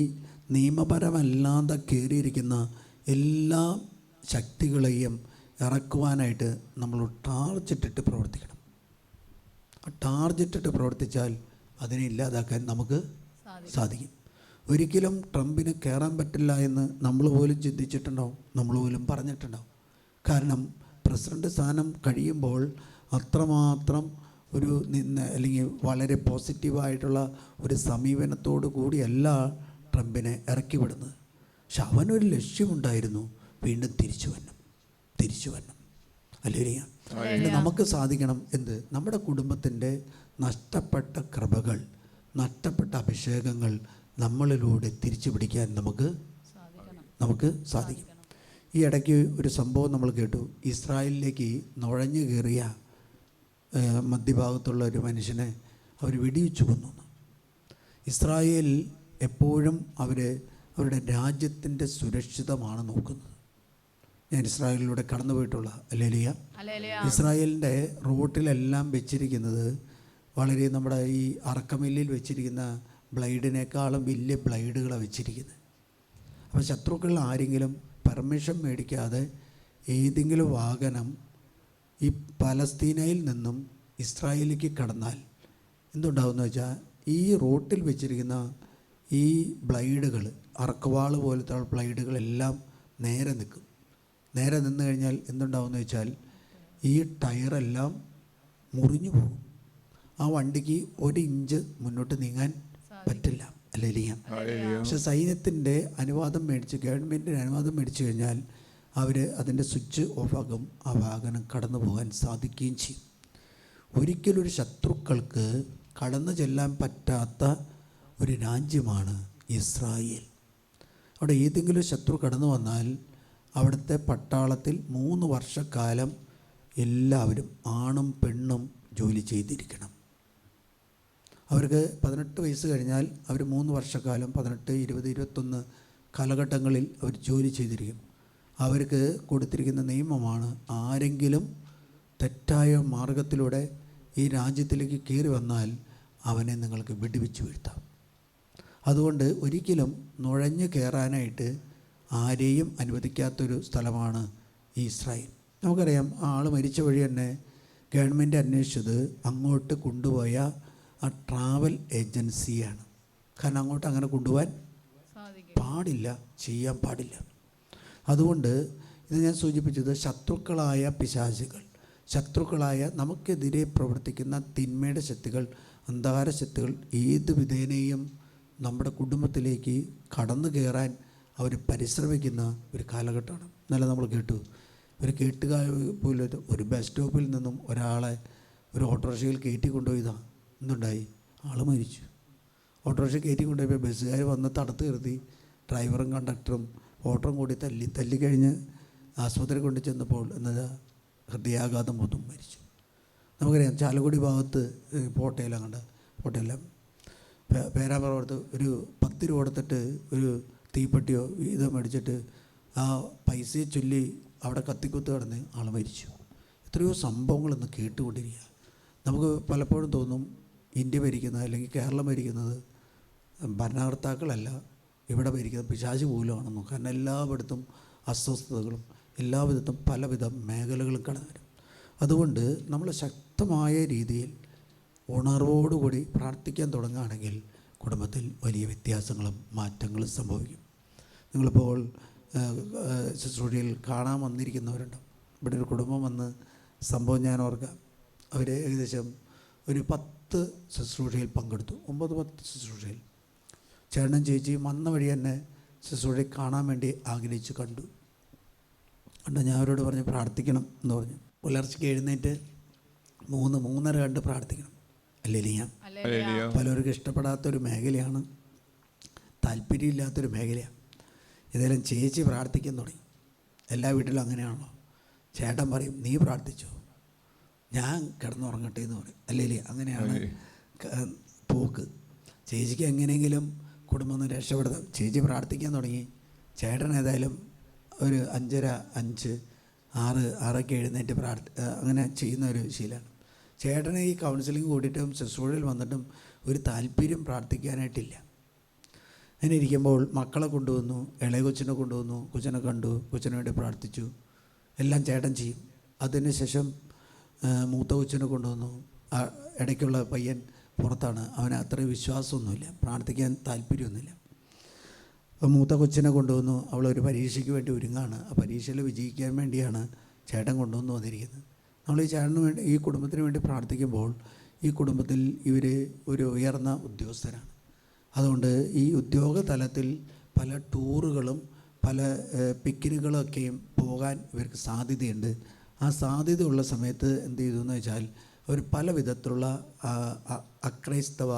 നിയമപരമല്ലാതെ കയറിയിരിക്കുന്ന എല്ലാ ശക്തികളെയും ഇറക്കുവാനായിട്ട് നമ്മൾ ടാർജറ്റിട്ട് പ്രവർത്തിക്കണം. ടാർജറ്റിട്ട് പ്രവർത്തിച്ചാൽ അതിനെ ഇല്ലാതാക്കാൻ നമുക്ക് സാധിക്കും. ഒരിക്കലും ട്രംപിന് കയറാൻ പറ്റില്ല എന്ന് നമ്മൾ പോലും ചിന്തിച്ചിട്ടുണ്ടാവും, നമ്മൾ പോലും പറഞ്ഞിട്ടുണ്ടാവും. കാരണം പ്രസിഡന്റ് സ്ഥാനം കഴിയുമ്പോൾ അത്രമാത്രം അല്ലെങ്കിൽ വളരെ പോസിറ്റീവായിട്ടുള്ള ഒരു സമീപനത്തോടു കൂടിയല്ല ട്രംപിനെ ഇറക്കി വിടുന്നത്. പക്ഷെ അവനൊരു ലക്ഷ്യമുണ്ടായിരുന്നു, വീണ്ടും തിരിച്ചു വരണം. അല്ലേ? നമുക്ക് സാധിക്കണം എന്ത്? നമ്മുടെ കുടുംബത്തിൻ്റെ നഷ്ടപ്പെട്ട കൃപകൾ, നഷ്ടപ്പെട്ട അഭിഷേകങ്ങൾ നമ്മളിലൂടെ തിരിച്ചു പിടിക്കാൻ നമുക്ക് സാധിക്കും. ഈ ഇടയ്ക്ക് ഒരു സംഭവം നമ്മൾ കേട്ടു. ഇസ്രായേലിലേക്ക് നുഴഞ്ഞു കയറിയ മധ്യഭാഗത്തുള്ള ഒരു മനുഷ്യനെ അവർ വെടിവെച്ചു കൊന്നു. ഇസ്രായേൽ എപ്പോഴും അവരുടെ രാജ്യത്തിൻ്റെ സുരക്ഷിതമാണ് നോക്കുന്നത്. ഞാൻ ഇസ്രായേലിലൂടെ കടന്നു പോയിട്ടുള്ള ഹല്ലേലൂയ. ഹല്ലേലൂയ. ഇസ്രായേലിൻ്റെ റൂട്ടിലെല്ലാം വെച്ചിരിക്കുന്നത് വളരെ നമ്മുടെ ഈ അറക്കമില്ലിൽ വെച്ചിരിക്കുന്ന ബ്ലൈഡിനേക്കാളും വലിയ ബ്ലൈഡുകളാണ് വെച്ചിരിക്കുന്നത്. അപ്പോൾ ശത്രുക്കൾ ആരെങ്കിലും പെർമിഷൻ മേടിക്കാതെ ഏതെങ്കിലും വാഹനം ഈ പലസ്തീനയിൽ നിന്നും ഇസ്രായേലിലേക്ക് കടന്നാൽ എന്തുണ്ടാവുമെന്ന് വെച്ചാൽ ഈ റോട്ടിൽ വെച്ചിരിക്കുന്ന ഈ ബ്ലൈഡുകൾ, അറക്കവാൾ പോലത്തെ ബ്ലൈഡുകളെല്ലാം നേരെ നിൽക്കും. നേരെ നിന്ന് കഴിഞ്ഞാൽ എന്തുണ്ടാവുമെന്ന് വെച്ചാൽ ഈ ടയറെല്ലാം മുറിഞ്ഞു പോകും. ആ വണ്ടിക്ക് 1 ഇഞ്ച് മുന്നോട്ട് നീങ്ങാൻ പറ്റില്ല. അല്ലെങ്കിൽ പക്ഷെ സൈന്യത്തിൻ്റെ അനുവാദം മേടിച്ച്, ഗവൺമെൻറ്റിൻ്റെ അനുവാദം മേടിച്ചു കഴിഞ്ഞാൽ അവർ അതിൻ്റെ സ്വിച്ച് ഓഫാക്കും, ആ വാഹനം കടന്നു പോകാൻ സാധിക്കുകയും ചെയ്യും. ഒരിക്കലൊരു ശത്രുക്കൾക്ക് കടന്നു ചെല്ലാൻ പറ്റാത്ത ഒരു രാജ്യമാണ് ഇസ്രായേൽ. അവിടെ ഏതെങ്കിലും ശത്രു കടന്നു വന്നാൽ അവിടുത്തെ പട്ടാളത്തിൽ 3 വർഷക്കാലം എല്ലാവരും ആണും പെണ്ണും ജോലി ചെയ്തിരിക്കണം. അവർക്ക് 18 വയസ്സ് കഴിഞ്ഞാൽ അവർ 3 വർഷക്കാലം 18, 20, 21 കാലഘട്ടങ്ങളിൽ അവർ ജോലി ചെയ്തിരിക്കും. അവർക്ക് കൊടുത്തിരിക്കുന്ന നിയമമാണ്, ആരെങ്കിലും തെറ്റായ മാർഗത്തിലൂടെ ഈ രാജ്യത്തിലേക്ക് കയറി വന്നാൽ അവനെ നിങ്ങൾക്ക് വെടിവെച്ച് വീഴ്ത്താം. അതുകൊണ്ട് ഒരിക്കലും നുഴഞ്ഞു കയറാനായിട്ട് ആരെയും അനുവദിക്കാത്തൊരു സ്ഥലമാണ് ഈ ഇസ്രായേൽ. നമുക്കറിയാം, ആൾ മരിച്ച വഴി തന്നെ ഗവൺമെൻറ് അന്വേഷിച്ചത് അങ്ങോട്ട് കൊണ്ടുപോയ ആ ട്രാവൽ ഏജൻസിയാണ്. കാരണം അങ്ങോട്ട് അങ്ങനെ കൊണ്ടുപോകാൻ പാടില്ല, ചെയ്യാൻ പാടില്ല. അതുകൊണ്ട് ഇത് ഞാൻ സൂചിപ്പിച്ചത്, ശത്രുക്കളായ പിശാചുകൾ, ശത്രുക്കളായ നമുക്കെതിരെ പ്രവർത്തിക്കുന്ന തിന്മയുടെ ശക്തികൾ, അന്ധകാര ശക്തികൾ ഏത് വിധേനയും നമ്മുടെ കുടുംബത്തിലേക്ക് കടന്നു കയറാൻ അവർ പരിശ്രമിക്കുന്ന ഒരു കാലഘട്ടമാണ്. ഇന്നലെ നമ്മൾ കേട്ടു, ഒരു കേട്ടുകാർ പോലും ഒരു ബസ് സ്റ്റോപ്പിൽ നിന്നും ഒരാളെ ഒരു ഓട്ടോറിക്ഷയിൽ കയറ്റി കൊണ്ടുപോയതാണ്. എന്തുണ്ടായി? ആൾ മരിച്ചു. ഓട്ടോറിക്ഷ കയറ്റി കൊണ്ടുപോയപ്പോൾ ബസ്സുകാർ വന്ന് തടുത്ത് നിർത്തി. ഡ്രൈവറും കണ്ടക്ടറും ഓട്ടോയും കൂടി തല്ലിക്കഴിഞ്ഞ് ആശുപത്രി കൊണ്ട് ചെന്നപ്പോൾ എന്നത് ഹൃദയാഘാതം മൂത്തും മരിച്ചു. നമുക്കറിയാം, ചാലക്കുടി ഭാഗത്ത് പോട്ടയെല്ലാം കണ്ട, പോട്ടയെല്ലാം പേരാമ്പ്രത്ത് ഒരു 10 രൂപ കൊടുത്തിട്ട് ഒരു തീപ്പെട്ടിയോ വീതം മേടിച്ചിട്ട് ആ പൈസയെ ചൊല്ലി അവിടെ കത്തിക്കുത്ത് കിടന്ന് ആൾ മരിച്ചു. എത്രയോ സംഭവങ്ങളൊന്ന് കേട്ടുകൊണ്ടിരിക്കുക. നമുക്ക് പലപ്പോഴും തോന്നും ഇന്ത്യ ഭരിക്കുന്നത് അല്ലെങ്കിൽ കേരളം ഭരിക്കുന്നത് ഭരണകർത്താക്കളല്ല, ഇവിടെ ഭരിക്കുന്നത് പിശാച് പോലുമാണെന്നോ. കാരണം എല്ലായിടത്തും അസ്വസ്ഥതകളും എല്ലാവിധത്തും പലവിധ മേഖലകളും കടന്നു വരും. അതുകൊണ്ട് നമ്മൾ ശക്തമായ രീതിയിൽ ഉണർവോടുകൂടി പ്രാർത്ഥിക്കാൻ തുടങ്ങുകയാണെങ്കിൽ കുടുംബത്തിൽ വലിയ വ്യത്യാസങ്ങളും മാറ്റങ്ങളും സംഭവിക്കും. നിങ്ങളിപ്പോൾ ശുശ്രൂഷയിൽ കാണാൻ വന്നിരിക്കുന്നവരുണ്ട്. ഇവിടെ ഒരു കുടുംബം വന്ന് സംഭവം ഞാൻ ഓർക്കാം. അവർ ഏകദേശം ഒരു 10 ശുശ്രൂഷയിൽ പങ്കെടുത്തു, 9-10 ശുശ്രൂഷയിൽ. ചേട്ടനും ചേച്ചിയും വന്ന വഴി തന്നെ ശുശ്രൂഷയിൽ കാണാൻ വേണ്ടി ആഗ്രഹിച്ച് കണ്ടു. ഞാൻ അവരോട് പറഞ്ഞു പ്രാർത്ഥിക്കണം എന്ന് പറഞ്ഞു. പുലർച്ചയ്ക്ക് എഴുന്നേറ്റ് 3-3:30 കണ്ട് പ്രാർത്ഥിക്കണം. ഹല്ലേലൂയ. പലർക്കും ഇഷ്ടപ്പെടാത്തൊരു മേഖലയാണ്, താല്പര്യമില്ലാത്തൊരു മേഖലയാണ്. ഏതായാലും ചേച്ചി പ്രാർത്ഥിക്കാൻ തുടങ്ങി. എല്ലാ വീട്ടിലും അങ്ങനെയാണല്ലോ. ചേട്ടൻ പറയും നീ പ്രാർത്ഥിച്ചോ, ഞാൻ കിടന്നുറങ്ങട്ടെ എന്ന് പറയും. അല്ലേ? അങ്ങനെയാണ് പോക്ക്. ചേച്ചിക്ക് എങ്ങനെയെങ്കിലും കുടുംബം ഒന്ന് രക്ഷപ്പെടുത്താം. ചേച്ചി പ്രാർത്ഥിക്കാൻ തുടങ്ങി. ചേട്ടൻ ഏതായാലും ഒരു 5:30, 5, 6 എഴുന്നേറ്റ് അങ്ങനെ ചെയ്യുന്ന ഒരു ശീലമാണ്. ചേട്ടനെ ഈ കൗൺസിലിംഗ് കൂടിയിട്ടും ശുശ്രൂഷയിൽ വന്നിട്ടും ഒരു താല്പര്യം പ്രാർത്ഥിക്കാനായിട്ടില്ല. അങ്ങനെ ഇരിക്കുമ്പോൾ മക്കളെ കൊണ്ടുവന്നു, ഇളയ കൊച്ചിനെ കൊണ്ടുവന്നു, കൊച്ചിനെ കണ്ടു, കൊച്ചിന് വേണ്ടി പ്രാർത്ഥിച്ചു. എല്ലാം ചേട്ടൻ ചെയ്യും. അതിനുശേഷം മൂത്ത കൊച്ചിനെ കൊണ്ടുവന്നു. ഇടയ്ക്കുള്ള പയ്യൻ പുറത്താണ്, അവന് അത്രയും വിശ്വാസമൊന്നുമില്ല, പ്രാർത്ഥിക്കാൻ താല്പര്യമൊന്നുമില്ല. അപ്പോൾ മൂത്ത കൊച്ചിനെ കൊണ്ടുവന്നു. അവളൊരു പരീക്ഷയ്ക്ക് വേണ്ടി ഒരുങ്ങാണ്. ആ പരീക്ഷയിൽ വിജയിക്കാൻ വേണ്ടിയാണ് ചേട്ടൻ കൊണ്ടുവന്ന് വന്നിരിക്കുന്നത്. നമ്മൾ ഈ ചേട്ടന് വേണ്ടി, ഈ കുടുംബത്തിന് വേണ്ടി പ്രാർത്ഥിക്കുമ്പോൾ ഈ കുടുംബത്തിൽ ഇവർ ഒരു ഉയർന്ന ഉദ്യോഗസ്ഥരാണ്. അതുകൊണ്ട് ഈ ഉദ്യോഗ തലത്തിൽ പല ടൂറുകളും പല പിക്നിക്കുകളൊക്കെയും പോകാൻ ഇവർക്ക് സാധ്യതയുണ്ട്. ആ സാധ്യതയുള്ള സമയത്ത് എന്ത് ചെയ്തു എന്ന് വെച്ചാൽ അവർ പല വിധത്തിലുള്ള അക്രൈസ്തവ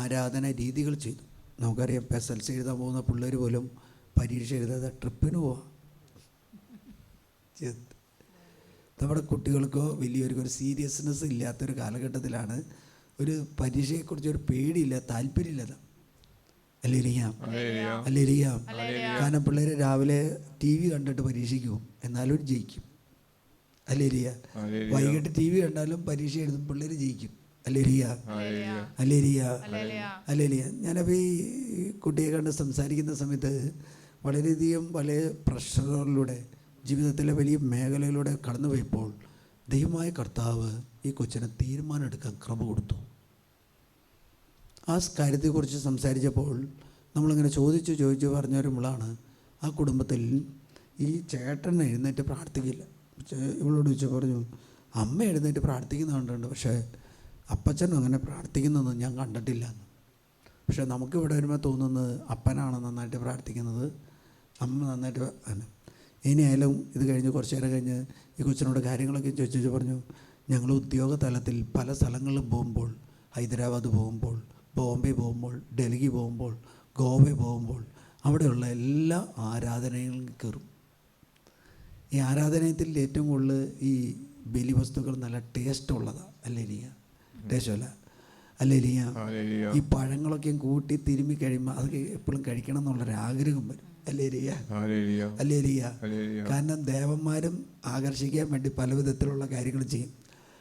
ആരാധന രീതികൾ ചെയ്തു. നമുക്കറിയാം, SLC എഴുതാൻ പോകുന്ന പിള്ളേർ പോലും പരീക്ഷ എഴുതാതെ ട്രിപ്പിന് പോവാം. നമ്മുടെ കുട്ടികൾക്കോ വലിയവർക്കൊരു സീരിയസ്നെസ് ഇല്ലാത്തൊരു കാലഘട്ടത്തിലാണ് ഒരു പരീക്ഷയെക്കുറിച്ച് ഒരു പേടിയില്ല, താല്പര്യമില്ല. Hallelujah, hallelujah. കാരണം പിള്ളേർ രാവിലെ TV കണ്ടിട്ട് പരീക്ഷയ്ക്ക് പോകും, എന്നാലും ജയിക്കും. ഹല്ലേലൂയ. വൈകിട്ട് TV കണ്ടാലും പരീക്ഷ എഴുതും, പിള്ളേർ ജയിക്കും. Hallelujah, hallelujah, hallelujah. ഞാനപ്പോൾ ഈ കുട്ടിയെ കണ്ട് സംസാരിക്കുന്ന സമയത്ത് വളരെയധികം വലിയ പ്രഷറുകളിലൂടെ ജീവിതത്തിലെ വലിയ മേഖലയിലൂടെ കടന്നുപോയപ്പോൾ ദൈവമായ കർത്താവ് ഈ കൊച്ചിനെ തീരുമാനം എടുക്കാൻ കൃപ കൊടുത്തു. ആ കാര്യത്തെക്കുറിച്ച് സംസാരിച്ചപ്പോൾ നമ്മളിങ്ങനെ ചോദിച്ചു പറഞ്ഞവരുമ്പോഴാണ് ആ കുടുംബത്തിൽ ഈ ചേട്ടൻ എഴുന്നേറ്റ് പ്രാർത്ഥിക്കില്ല. ഇവളോട് ചോദിച്ചു പറഞ്ഞു, അമ്മ എഴുന്നേറ്റ് പ്രാർത്ഥിക്കുന്ന കണ്ടിട്ടുണ്ട്, പക്ഷേ അപ്പച്ചനും അങ്ങനെ പ്രാർത്ഥിക്കുന്നതൊന്നും ഞാൻ കണ്ടിട്ടില്ല എന്ന്. പക്ഷേ നമുക്കിവിടെ വരുമ്പോൾ തോന്നുന്നത് അപ്പനാണ് നന്നായിട്ട് പ്രാർത്ഥിക്കുന്നത്, അമ്മ നന്നായിട്ട് ഇനിയായാലും. ഇത് കഴിഞ്ഞ് കുറച്ച് നേരം കഴിഞ്ഞ് ഈ കൊച്ചിനോട് കാര്യങ്ങളൊക്കെ ചോദിച്ചു പറഞ്ഞു, ഞങ്ങൾ ഉദ്യോഗ തലത്തിൽ പല സ്ഥലങ്ങളിലും പോകുമ്പോൾ, ഹൈദരാബാദ് പോകുമ്പോൾ, ബോംബെ പോകുമ്പോൾ, ഡൽഹി പോകുമ്പോൾ, ഗോവ പോകുമ്പോൾ, അവിടെയുള്ള എല്ലാ ആരാധനകളും കയറും. ഈ ആരാധനയത്തിൽ ഏറ്റവും കൂടുതൽ ഈ ബലി വസ്തുക്കൾ നല്ല ടേസ്റ്റ് ഉള്ളതാണ്. ഹല്ലേലൂയ, ടേസ്റ്റല്ല, ഹല്ലേലൂയ. ഈ പഴങ്ങളൊക്കെ കൂട്ടി തിരുമ്മി കഴിയുമ്പോൾ അത് എപ്പോഴും കഴിക്കണം എന്നുള്ളൊരാഗ്രഹം വരും. Hallelujah, hallelujah. കാരണം ദേവന്മാരും ആകർഷിക്കാൻ വേണ്ടി പല വിധത്തിലുള്ള കാര്യങ്ങൾ ചെയ്യും.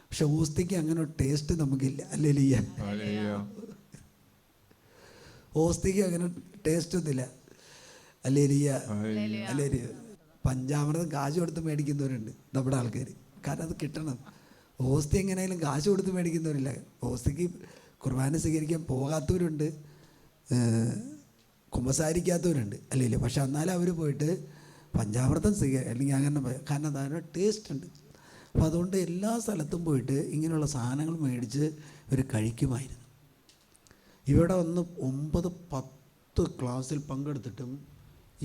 പക്ഷെ ഓസ്തിക്ക് അങ്ങനെ ഒരു ടേസ്റ്റ് നമുക്കില്ല. ഹല്ലേലൂയ, ഓസ്തിക്ക് അങ്ങനെ ടേസ്റ്റ് ഒന്നുമില്ല. Hallelujah, hallelujah. പഞ്ചാമൃതം കാശ് കൊടുത്ത് മേടിക്കുന്നവരുണ്ട് നമ്മുടെ ആൾക്കാർ, കാരണം അത് കിട്ടണം. ഓസ്തി എങ്ങനെയായാലും കാശ് കൊടുത്ത് മേടിക്കുന്നവരില്ല. ഓസ്തിക്ക് കുർബാന സ്വീകരിക്കാൻ പോകാത്തവരുണ്ട്, കുമ്പസാരിക്കാത്തവരുണ്ട്, അല്ലെങ്കിൽ. പക്ഷെ എന്നാലും അവർ പോയിട്ട് പഞ്ചാമൃതം അല്ലെങ്കിൽ അങ്ങനെ, കാരണം അതിന് ടേസ്റ്റ് ഉണ്ട്. അപ്പോൾ അതുകൊണ്ട് എല്ലാ സ്ഥലത്തും പോയിട്ട് ഇങ്ങനെയുള്ള സാധനങ്ങൾ മേടിച്ച് ഇവർ കഴിക്കുമായിരുന്നു. ഇവിടെ വന്ന് 9-10 ക്ലാസ്സിൽ പങ്കെടുത്തിട്ടും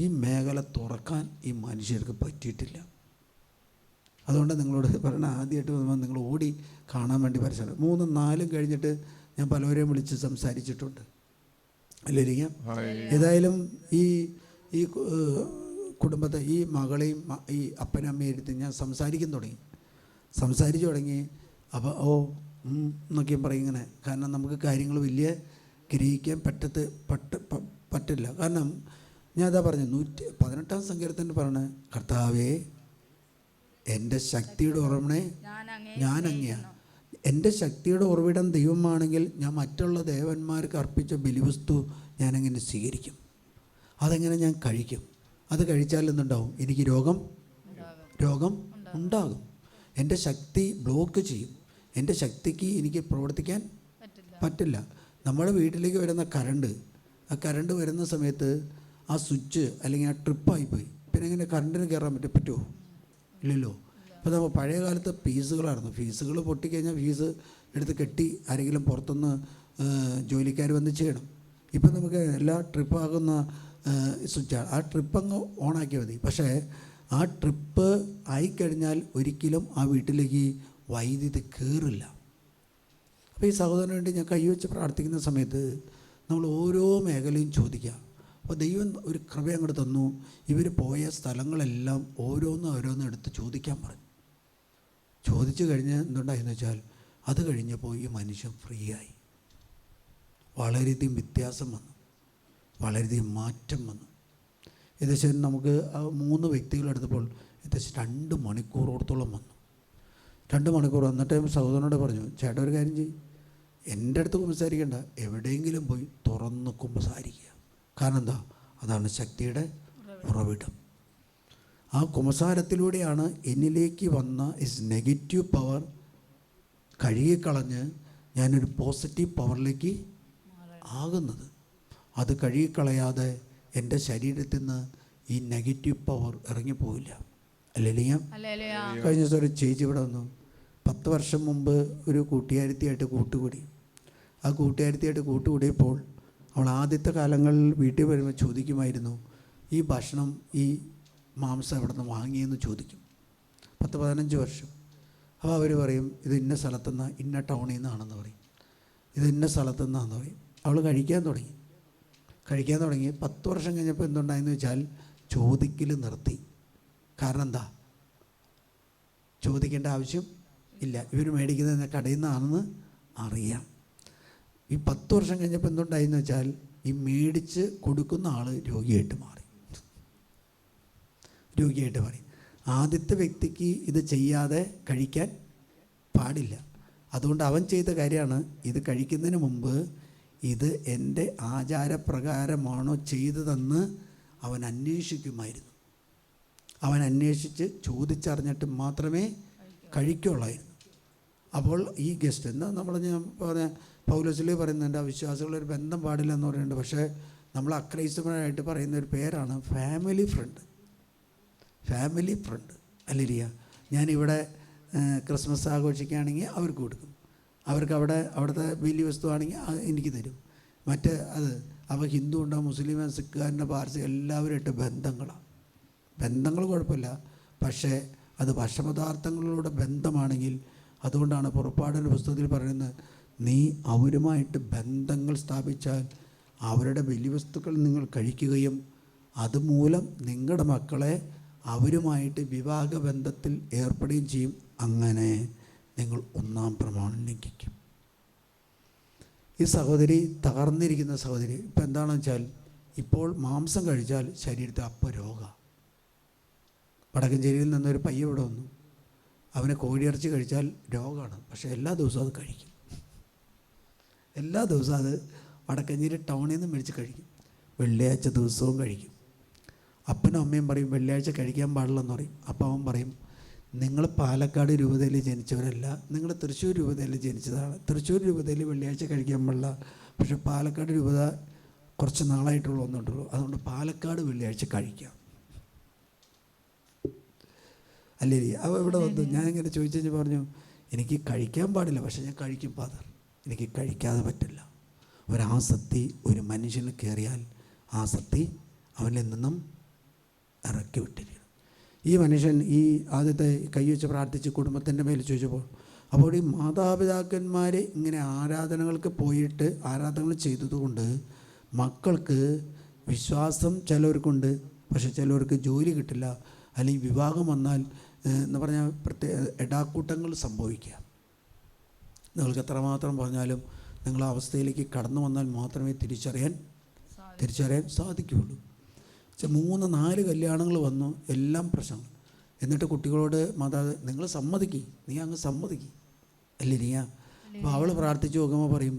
ഈ മേഖല തുറക്കാൻ ഈ മനുഷ്യർക്ക് പറ്റിയിട്ടില്ല. അതുകൊണ്ട് നിങ്ങളോട് പറഞ്ഞ ആദ്യമായിട്ട് വന്നാൽ നിങ്ങൾ ഓടി കാണാൻ വേണ്ടി പരിശ്രമിക്കും. 3-4 കഴിഞ്ഞിട്ട് ഞാൻ പലവരെയും വിളിച്ച് സംസാരിച്ചിട്ടുണ്ട്. ഹല്ലേലൂയ. ഏതായാലും ഈ കുടുംബത്തെ, ഈ മകളെയും ഈ അപ്പനമ്മയും എടുത്ത് ഞാൻ സംസാരിച്ചു തുടങ്ങി. അപ്പോൾ എന്നൊക്കെയും പറയും ഇങ്ങനെ. കാരണം നമുക്ക് കാര്യങ്ങൾ വലിയ ഗ്രഹിക്കാൻ പറ്റില്ല. കാരണം ഞാൻ അതാ പറഞ്ഞു, 118-ാം സങ്കീർത്തനത്തിൽ പറഞ്ഞ, കർത്താവേ എൻ്റെ ശക്തിയുടെ ഉറവിടമേ ഞാൻ അങ്ങയാണ്. എൻ്റെ ശക്തിയുടെ ഉറവിടം ദൈവമാണെങ്കിൽ ഞാൻ മറ്റുള്ള ദേവന്മാർക്ക് അർപ്പിച്ച ബലിവസ്തു ഞാനെങ്ങനെ സ്വീകരിക്കും? അതെങ്ങനെ ഞാൻ കഴിക്കും? അത് കഴിച്ചാൽ എന്തുണ്ടാവും? എനിക്ക് രോഗം ഉണ്ടാകും. എൻ്റെ ശക്തി ബ്ലോക്ക് ചെയ്യും. എൻ്റെ ശക്തിക്ക് എനിക്ക് പ്രവർത്തിക്കാൻ പറ്റില്ല. നമ്മുടെ വീട്ടിലേക്ക് വരുന്ന ആ കറണ്ട് വരുന്ന സമയത്ത് ആ സ്വിച്ച് അല്ലെങ്കിൽ ആ ട്രിപ്പായിപ്പോയി, പിന്നെ എങ്ങനെ കറണ്ടിന് കയറാൻ പറ്റുമോ? ഇല്ലല്ലോ. ഇപ്പോൾ നമ്മൾ പഴയ കാലത്ത് ഫീസുകൾ പൊട്ടിക്കഴിഞ്ഞാൽ ഫീസ് എടുത്ത് കെട്ടി ആരെങ്കിലും പുറത്തുനിന്ന് ജോലിക്കാർ വന്ന് ചെയ്യണം. ഇപ്പം നമുക്ക് എല്ലാ ട്രിപ്പാകുന്ന സ്വിച്ചാണ്. ആ ട്രിപ്പ് അങ്ങ് ഓണാക്കിയാൽ മതി. പക്ഷേ ആ ട്രിപ്പ് ആയിക്കഴിഞ്ഞാൽ ഒരിക്കലും ആ വീട്ടിലേക്ക് വൈദ്യുതി കയറില്ല. അപ്പോൾ ഈ സഹോദരന് വേണ്ടി ഞാൻ കൈവച്ച് പ്രാർത്ഥിക്കുന്ന സമയത്ത് നമ്മൾ ഓരോ മേഖലയും ചോദിക്കുക. അപ്പോൾ ദൈവം ഒരു കൃപ അങ്ങോട്ട് തന്നു. ഇവർ പോയ സ്ഥലങ്ങളെല്ലാം ഓരോന്നും എടുത്ത് ചോദിക്കാൻ പറഞ്ഞു. ചോദിച്ചു കഴിഞ്ഞ് എന്തുണ്ടായെന്ന് വെച്ചാൽ, അത് കഴിഞ്ഞപ്പോൾ ഈ മനുഷ്യൻ ഫ്രീ ആയി. വളരെയധികം വ്യത്യാസം വന്നു, വളരെയധികം മാറ്റം വന്നു. ഏകദേശം നമുക്ക് ആ 3 വ്യക്തികളെടുത്തപ്പോൾ ഏകദേശം 2 മണിക്കൂറോടത്തോളം വന്നു. 2 മണിക്കൂർ വന്നിട്ട് സഹോദരനോട് പറഞ്ഞു, ചേട്ടാ ഒരു കാര്യം ചെയ്യും, എൻ്റെ അടുത്ത് കുമ്പസാരിക്കേണ്ട, എവിടെയെങ്കിലും പോയി തുറന്ന് കുമ്പസാരിക്കുക. കാരണം എന്താ? അതാണ് ശക്തിയുടെ ഉറവിടം. ആ കുമ്പസാരത്തിലൂടെയാണ് എന്നിലേക്ക് വന്ന നെഗറ്റീവ് പവർ കഴുകിക്കളഞ്ഞ് ഞാനൊരു പോസിറ്റീവ് പവറിലേക്ക് ആകുന്നത്. അത് കഴുകിക്കളയാതെ എൻ്റെ ശരീരത്തിൽ നിന്ന് ഈ നെഗറ്റീവ് പവർ ഇറങ്ങിപ്പോവില്ല. ഹല്ലേലൂയ. കഴിഞ്ഞ ദിവസം ഒരു ചേച്ചി ഇവിടെ വന്നു. 10 വർഷം മുമ്പ് ഒരു കൂട്ടുകാരിയായിട്ട് കൂട്ടുകൂടി. ആ കൂട്ടുകാരിയായിട്ട് കൂട്ടുകൂടിയപ്പോൾ അവൾ ആദ്യത്തെ കാലങ്ങളിൽ വീട്ടിൽ വരുമ്പോൾ ചോദിക്കുമായിരുന്നു, ഈ ഭക്ഷണം, ഈ മാംസം എവിടെ നിന്ന് വാങ്ങിയെന്ന് ചോദിക്കും. 10-15 വർഷം. അപ്പോൾ അവർ പറയും, ഇത് ഇന്ന സ്ഥലത്തുനിന്ന്, ഇന്ന ടൗണിൽ നിന്നാണെന്ന് പറയും, ഇത് ഇന്ന സ്ഥലത്തുനിന്നാണെന്ന് പറയും. അവൾ കഴിക്കാൻ തുടങ്ങി. 10 വർഷം കഴിഞ്ഞപ്പോൾ എന്തുണ്ടായെന്ന് വെച്ചാൽ ചോദിക്കൽ നിർത്തി. കാരണം എന്താ? ചോദിക്കേണ്ട ആവശ്യം ഇല്ല. ഇവർ മേടിക്കുന്നത് കടയിൽ നിന്നാണെന്ന് അറിയാം. ഈ 10 വർഷം കഴിഞ്ഞപ്പോൾ എന്തുണ്ടായെന്ന് വെച്ചാൽ ഈ മേടിച്ച് കൊടുക്കുന്ന ആൾ രോഗിയായിട്ട് മാറി. ആദ്യത്തെ വ്യക്തിക്ക് ഇത് ചെയ്യാതെ കഴിക്കാൻ പാടില്ല. അതുകൊണ്ട് അവൻ ചെയ്ത കാര്യമാണ്, ഇത് കഴിക്കുന്നതിന് മുമ്പ് ഇത് എൻ്റെ ആചാരപ്രകാരമാണോ ചെയ്തതെന്ന് അവൻ അന്വേഷിക്കുമായിരുന്നു. അവൻ അന്വേഷിച്ച് ചോദിച്ചറിഞ്ഞിട്ട് മാത്രമേ കഴിക്കുള്ളായിരുന്നു. അപ്പോൾ ഈ ഗസ്റ്റ് എന്താ ഞാൻ പറഞ്ഞ പൗലോസിൽ പറയുന്നുണ്ട്, അവിശ്വാസികളൊരു ബന്ധം പാടില്ല എന്ന് പറയുന്നുണ്ട്. പക്ഷേ നമ്മൾ അക്രൈസ്തവനായിട്ട് പറയുന്ന ഒരു പേരാണ് ഫാമിലി ഫ്രണ്ട്. അല്ലേരിയ. ഞാനിവിടെ ക്രിസ്മസ് ആഘോഷിക്കുകയാണെങ്കിൽ അവർക്ക് കൊടുക്കും, അവർക്ക് അവിടുത്തെ വലിയ വസ്തുവാണെങ്കിൽ എനിക്ക് തരും. അപ്പോൾ ഹിന്ദു ഉണ്ടോ, മുസ്ലിം, സിഖുകാരൻ്റെ, പാർസി എല്ലാവരുമായിട്ട് ബന്ധങ്ങൾ കുഴപ്പമില്ല. പക്ഷേ അത് ഭക്ഷണപദാർത്ഥങ്ങളിലൂടെ ബന്ധമാണെങ്കിൽ, അതുകൊണ്ടാണ് പുറപ്പാടിൻ്റെ പുസ്തകത്തിൽ പറയുന്നത്, നീ അവരുമായിട്ട് ബന്ധങ്ങൾ സ്ഥാപിച്ചാൽ അവരുടെ ബലിവസ്തുക്കൾ നിങ്ങൾ കഴിക്കുകയും അതുമൂലം നിങ്ങളുടെ മക്കളെ അവരുമായിട്ട് വിവാഹബന്ധത്തിൽ ഏർപ്പെടുകയും ചെയ്യും. അങ്ങനെ നിങ്ങൾ 1-ാം പ്രമാണം ലംഘിക്കും. ഈ സഹോദരി, തകർന്നിരിക്കുന്ന സഹോദരി, ഇപ്പം എന്താണെന്ന് വെച്ചാൽ, ഇപ്പോൾ മാംസം കഴിച്ചാൽ ശരീരത്തിൽ അപ്പോൾ രോഗമാണ്. വടക്കഞ്ചേരിയിൽ നിന്നൊരു പയ്യ ഇവിടെ വന്നു, അവന് കോഴിയിറച്ചി കഴിച്ചാൽ രോഗമാണ്. പക്ഷേ എല്ലാ ദിവസവും അത് കഴിക്കും. എല്ലാ ദിവസവും അത് വടക്കഞ്ചേരി ടൗണിൽ നിന്ന് മേടിച്ച് കഴിക്കും. വെള്ളിയാഴ്ച ദിവസവും കഴിക്കും. അപ്പനും അമ്മയും പറയും വെള്ളിയാഴ്ച കഴിക്കാൻ പാടില്ലെന്ന് പറയും. അപ്പം അവൻ പറയും, നിങ്ങൾ പാലക്കാട് രൂപതയിൽ ജനിച്ചവരല്ല, നിങ്ങൾ തൃശ്ശൂർ രൂപതയിൽ ജനിച്ചതാണ്. തൃശ്ശൂർ രൂപതയിൽ വെള്ളിയാഴ്ച കഴിക്കാൻ പാടില്ല, പക്ഷേ പാലക്കാട് രൂപത കുറച്ച് നാളായിട്ടുള്ള വന്നിട്ടുള്ളൂ, അതുകൊണ്ട് പാലക്കാട് വെള്ളിയാഴ്ച കഴിക്കാം. അല്ലേ? അവ ഇവിടെ വന്നു, ഞാനിങ്ങനെ ചോദിച്ചു പറഞ്ഞു, എനിക്ക് കഴിക്കാൻ പാടില്ല, പക്ഷേ ഞാൻ കഴിക്കും ഫാദർ, എനിക്ക് കഴിക്കാതെ പറ്റില്ല. ഒരാസക്തി ഒരു മനുഷ്യന് കയറിയാൽ ആസക്തി അവനിൽ നിന്നും ഇറക്കി വിട്ടിരിക്കണം. ഈ മനുഷ്യൻ ഈ ആദ്യത്തെ കൈവച്ച് പ്രാർത്ഥിച്ച് കുടുംബത്തിൻ്റെ മേൽ ചോദിച്ചപ്പോൾ, അപ്പോൾ ഈ മാതാപിതാക്കന്മാർ ഇങ്ങനെ ആരാധനകൾക്ക് പോയിട്ട് ആരാധനകൾ ചെയ്തതുകൊണ്ട് മക്കൾക്ക് വിശ്വാസം ചിലവർക്കുണ്ട്, പക്ഷെ ചിലവർക്ക് ജോലി കിട്ടില്ല, അല്ലെങ്കിൽ വിവാഹം വന്നാൽ എന്ന് പറഞ്ഞാൽ ഇടാക്കൂട്ടങ്ങൾ സംഭവിക്കുക. നിങ്ങൾക്ക് എത്രമാത്രം പറഞ്ഞാലും നിങ്ങൾ ആ അവസ്ഥയിലേക്ക് കടന്നു വന്നാൽ മാത്രമേ തിരിച്ചറിയാൻ സാധിക്കുകയുള്ളൂ. 3-4 കല്യാണങ്ങൾ വന്നു, എല്ലാം പ്രശ്നങ്ങൾ. എന്നിട്ട് കുട്ടികളോട് നിങ്ങൾ നീ അങ്ങ് സമ്മതിക്ക് അല്ലേ നീ. അപ്പോൾ അവൾ പ്രാർത്ഥിച്ച് നോക്കുമ്പോൾ പറയും,